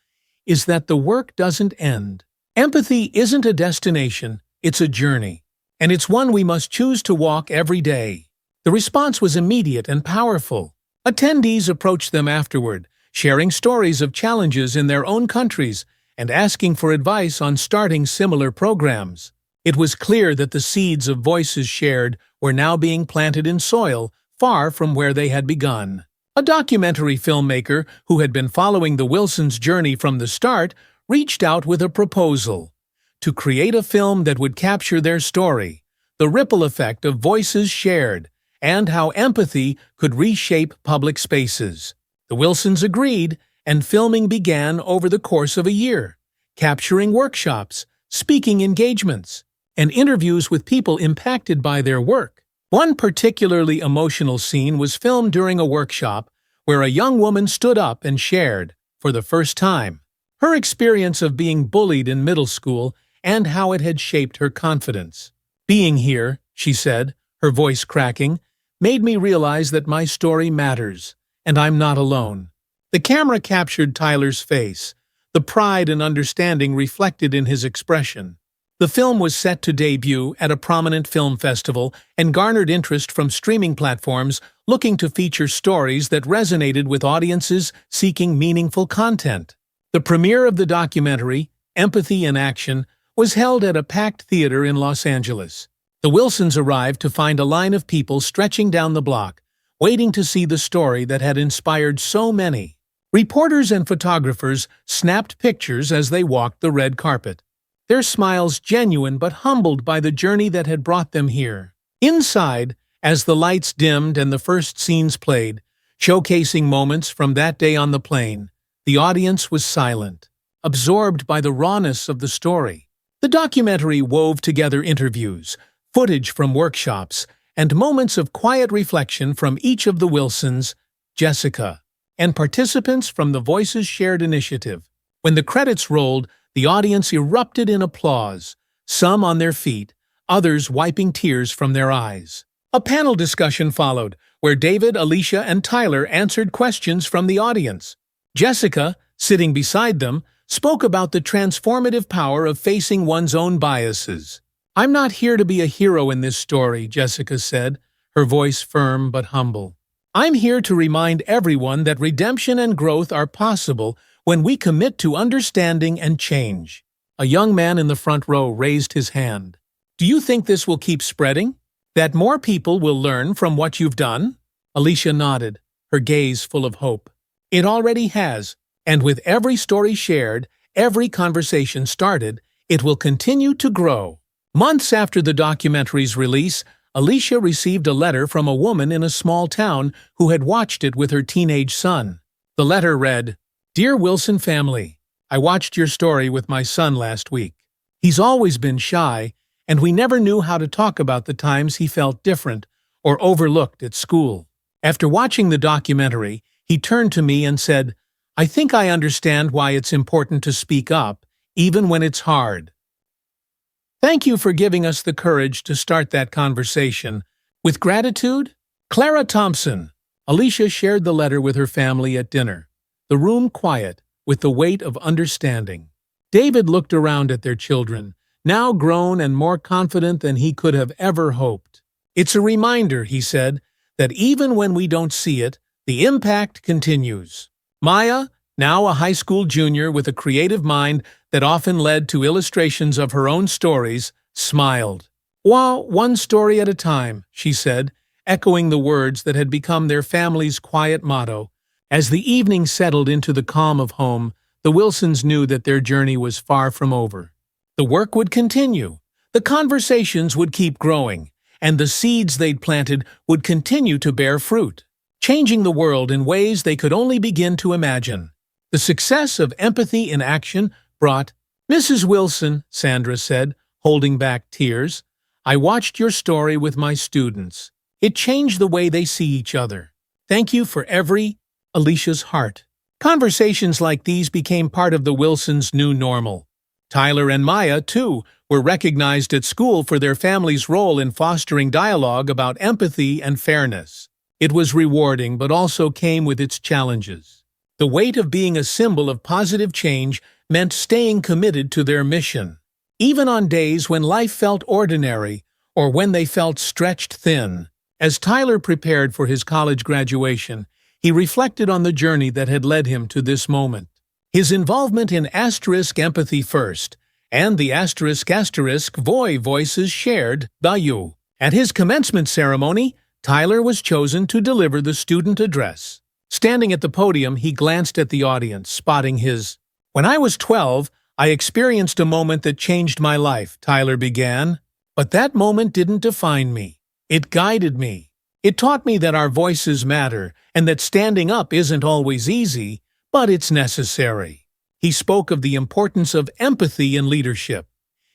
is that the work doesn't end. Empathy isn't a destination, it's a journey, and it's one we must choose to walk every day. The response was immediate and powerful. Attendees approached them afterward, sharing stories of challenges in their own countries and asking for advice on starting similar programs. It was clear that the seeds of voices shared were now being planted in soil far from where they had begun. A documentary filmmaker who had been following the Wilsons' journey from the start reached out with a proposal to create a film that would capture their story, the ripple effect of voices shared, and how empathy could reshape public spaces. The Wilsons agreed, and filming began over the course of a year, capturing workshops, speaking engagements, and interviews with people impacted by their work. One particularly emotional scene was filmed during a workshop where a young woman stood up and shared, for the first time, her experience of being bullied in middle school and how it had shaped her confidence. Being here, she said, her voice cracking, made me realize that my story matters, and I'm not alone. The camera captured Tyler's face, the pride and understanding reflected in his expression. The film was set to debut at a prominent film festival and garnered interest from streaming platforms looking to feature stories that resonated with audiences seeking meaningful content. The premiere of the documentary, Empathy in Action, was held at a packed theater in Los Angeles. The Wilsons arrived to find a line of people stretching down the block, waiting to see the story that had inspired so many. Reporters and photographers snapped pictures as they walked the red carpet, their smiles genuine but humbled by the journey that had brought them here. Inside, as the lights dimmed and the first scenes played, showcasing moments from that day on the plane, the audience was silent, absorbed by the rawness of the story. The documentary wove together interviews, footage from workshops, and moments of quiet reflection from each of the Wilsons, Jessica, and participants from the Voices Shared initiative. When the credits rolled, the audience erupted in applause, some on their feet, others wiping tears from their eyes. A panel discussion followed, where David, Alicia, and Tyler answered questions from the audience. Jessica, sitting beside them, spoke about the transformative power of facing one's own biases. "I'm not here to be a hero in this story," Jessica said, her voice firm but humble. "I'm here to remind everyone that redemption and growth are possible when we commit to understanding and change." A young man in the front row raised his hand. "Do you think this will keep spreading? That more people will learn from what you've done?" Alicia nodded, her gaze full of hope. "It already has, and with every story shared, every conversation started, it will continue to grow." Months after the documentary's release, Alicia received a letter from a woman in a small town who had watched it with her teenage son. The letter read, "Dear Wilson family, I watched your story with my son last week. He's always been shy, and we never knew how to talk about the times he felt different or overlooked at school. After watching the documentary, he turned to me and said, 'I think I understand why it's important to speak up, even when it's hard.' Thank you for giving us the courage to start that conversation. With gratitude, Clara Thompson." Alicia shared the letter with her family at dinner, the room quiet, with the weight of understanding. David looked around at their children, now grown and more confident than he could have ever hoped. "It's a reminder," he said, "that even when we don't see it, the impact continues." Maya, now a high school junior with a creative mind that often led to illustrations of her own stories, smiled. "Well, one story at a time," she said, echoing the words that had become their family's quiet motto. As the evening settled into the calm of home, the Wilsons knew that their journey was far from over. The work would continue, the conversations would keep growing, and the seeds they'd planted would continue to bear fruit, changing the world in ways they could only begin to imagine. The success of Empathy in Action brought, "Mrs. Wilson," Sandra said, holding back tears, "I watched your story with my students. It changed the way they see each other. Thank you for every..." Alicia's heart. Conversations like these became part of the Wilsons' new normal. Tyler and Maya, too, were recognized at school for their family's role in fostering dialogue about empathy and fairness. It was rewarding, but also came with its challenges. The weight of being a symbol of positive change meant staying committed to their mission. Even on days when life felt ordinary, or when they felt stretched thin. As Tyler prepared for his college graduation, he reflected on the journey that had led him to this moment. His involvement in Empathy First and the Voices Shared value. At his commencement ceremony, Tyler was chosen to deliver the student address. Standing at the podium, he glanced at the audience, spotting his. "When I was 12, I experienced a moment that changed my life," Tyler began. "But that moment didn't define me. It guided me. It taught me that our voices matter and that standing up isn't always easy, but it's necessary." He spoke of the importance of empathy in leadership,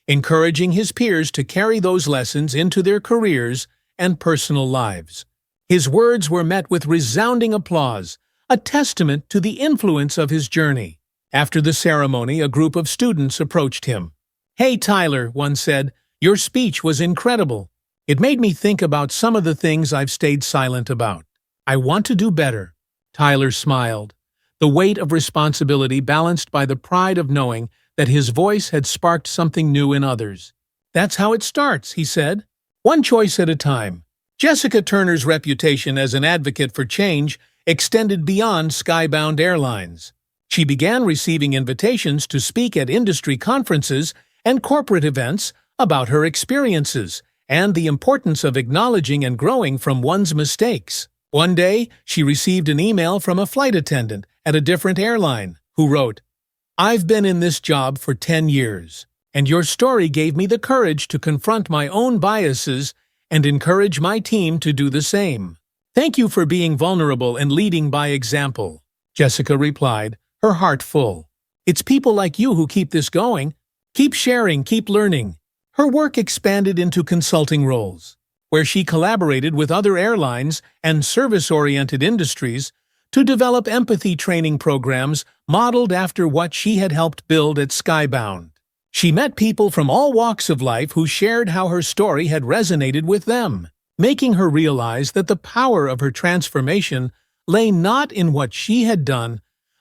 encouraging his peers to carry those lessons into their careers and personal lives. His words were met with resounding applause, a testament to the influence of his journey. After the ceremony, a group of students approached him. "Hey, Tyler," one said, "your speech was incredible. It made me think about some of the things I've stayed silent about. I want to do better." Tyler smiled, the weight of responsibility balanced by the pride of knowing that his voice had sparked something new in others. "That's how it starts," he said. "One choice at a time." Jessica Turner's reputation as an advocate for change extended beyond skybound airlines. She began receiving invitations to speak at industry conferences and corporate events about her experiences and the importance of acknowledging and growing from one's mistakes. One day, she received an email from a flight attendant at a different airline who wrote, "I've been in this job for 10 years, and your story gave me the courage to confront my own biases and encourage my team to do the same. Thank you for being vulnerable and leading by example." Jessica replied, her heart full. "It's people like you who keep this going. Keep sharing, keep learning. Her work expanded into consulting roles, where she collaborated with other airlines and service-oriented industries to develop empathy training programs modeled after what she had helped build at Skybound. She met people from all walks of life who shared how her story had resonated with them, making her realize that the power of her transformation lay not in what she had done,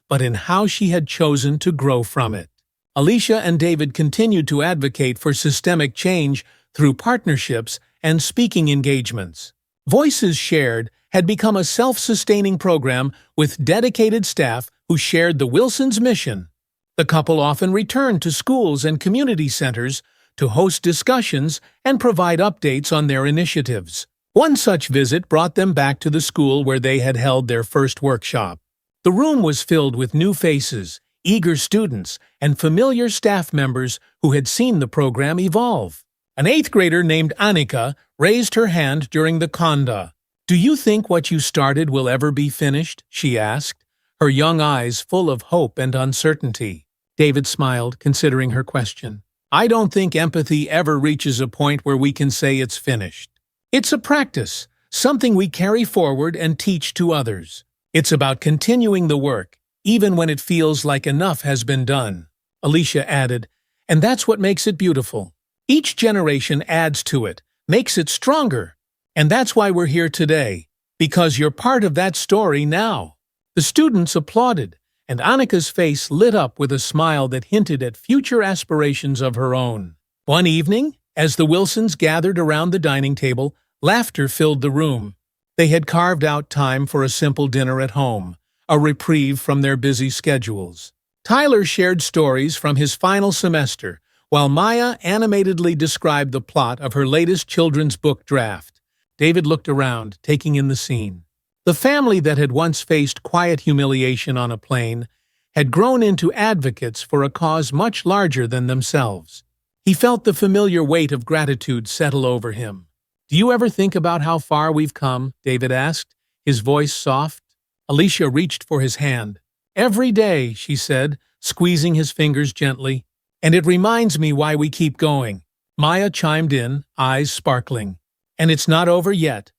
but in how she had chosen to grow from it. Alicia and David continued to advocate for systemic change through partnerships and speaking engagements. Voices Shared had become a self-sustaining program with dedicated staff who shared the Wilsons' mission. The couple often returned to schools and community centers to host discussions and provide updates on their initiatives. One such visit brought them back to the school where they had held their first workshop. The room was filled with new faces, eager students, and familiar staff members who had seen the program evolve. An 8th grader named Annika raised her hand during the Konda. "Do you think what you started will ever be finished?" she asked, her young eyes full of hope and uncertainty. David smiled, considering her question. "I don't think empathy ever reaches a point where we can say it's finished. It's a practice, something we carry forward and teach to others. It's about continuing the work, even when it feels like enough has been done," Alicia added, "and that's what makes it beautiful. Each generation adds to it, makes it stronger, and that's why we're here today, because you're part of that story now." The students applauded, and Annika's face lit up with a smile that hinted at future aspirations of her own. One evening, as the Wilsons gathered around the dining table, laughter filled the room. They had carved out time for a simple dinner at home, a reprieve from their busy schedules. Tyler shared stories from his final semester, while Maya animatedly described the plot of her latest children's book draft. David looked around, taking in the scene. The family that had once faced quiet humiliation on a plane had grown into advocates for a cause much larger than themselves. He felt the familiar weight of gratitude settle over him. "Do you ever think about how far we've come?" David asked, his voice soft. Alicia reached for his hand. "Every day," she said, squeezing his fingers gently. "And it reminds me why we keep going." Maya chimed in, eyes sparkling. "And it's not over yet.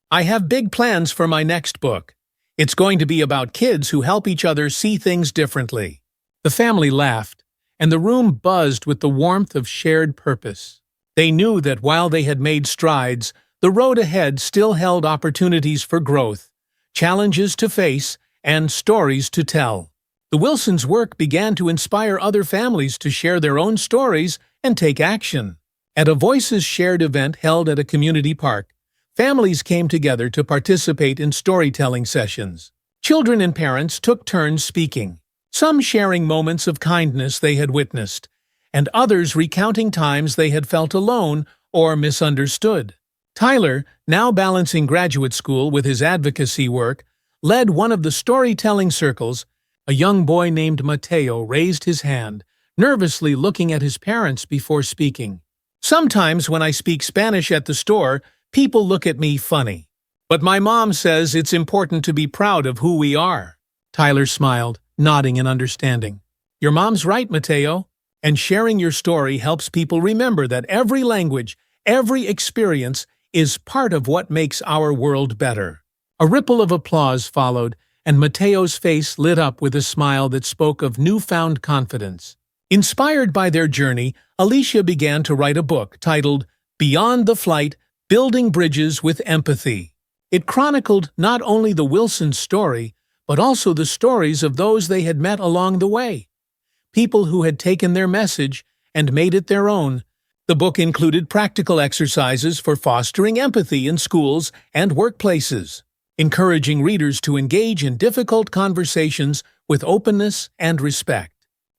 I have big plans for my next book. It's going to be about kids who help each other see things differently." The family laughed, and the room buzzed with the warmth of shared purpose. They knew that while they had made strides, the road ahead still held opportunities for growth, challenges to face, and stories to tell. The Wilsons' work began to inspire other families to share their own stories and take action. At a Voices Shared event held at a community park, families came together to participate in storytelling sessions. Children and parents took turns speaking, some sharing moments of kindness they had witnessed, and others recounting times they had felt alone or misunderstood. Tyler, now balancing graduate school with his advocacy work, led one of the storytelling circles. A young boy named Mateo raised his hand, nervously looking at his parents before speaking. "Sometimes when I speak Spanish at the store, people look at me funny. But my mom says it's important to be proud of who we are." Tyler smiled, nodding in understanding. "Your mom's right, Mateo. And sharing your story helps people remember that every language, every experience is part of what makes our world better." A ripple of applause followed, and Mateo's face lit up with a smile that spoke of newfound confidence. Inspired by their journey, Alicia began to write a book titled Beyond the Flight, Building Bridges with Empathy. It chronicled not only the Wilsons' story, but also the stories of those they had met along the way, people who had taken their message and made it their own. The book included practical exercises for fostering empathy in schools and workplaces, encouraging readers to engage in difficult conversations with openness and respect.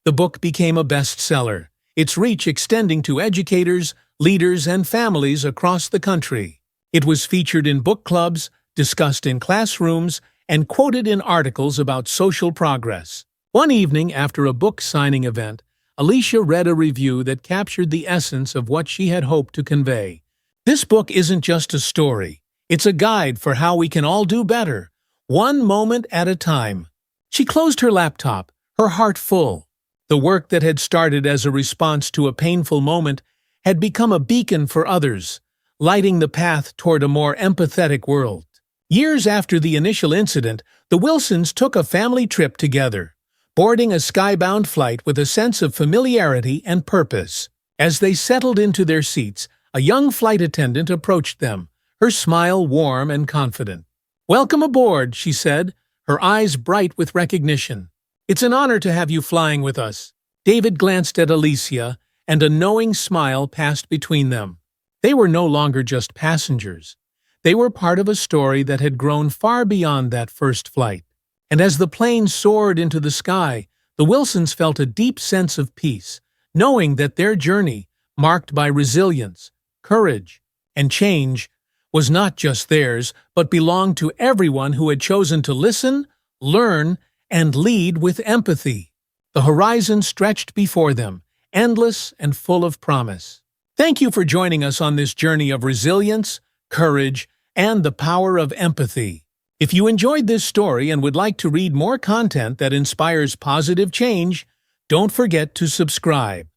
The book became a bestseller, its reach extending to educators, leaders, and families across the country. It was featured in book clubs, discussed in classrooms, and quoted in articles about social progress. One evening after a book signing event, Alicia read a review that captured the essence of what she had hoped to convey. "This book isn't just a story. It's a guide for how we can all do better, one moment at a time." She closed her laptop, her heart full. The work that had started as a response to a painful moment had become a beacon for others, lighting the path toward a more empathetic world. Years after the initial incident, the Wilsons took a family trip together, boarding a skybound flight with a sense of familiarity and purpose. As they settled into their seats, a young flight attendant approached them, her smile warm and confident. "Welcome aboard," she said, her eyes bright with recognition. "It's an honor to have you flying with us." David glanced at Alicia, and a knowing smile passed between them. They were no longer just passengers. They were part of a story that had grown far beyond that first flight. And as the plane soared into the sky, the Wilsons felt a deep sense of peace, knowing that their journey, marked by resilience, courage, and change, was not just theirs, but belonged to everyone who had chosen to listen, learn, and lead with empathy. The horizon stretched before them, endless and full of promise. Thank you for joining us on this journey of resilience, courage, and the power of empathy. If you enjoyed this story and would like to read more content that inspires positive change, don't forget to subscribe.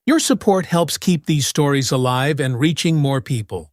Your support helps keep these stories alive and reaching more people.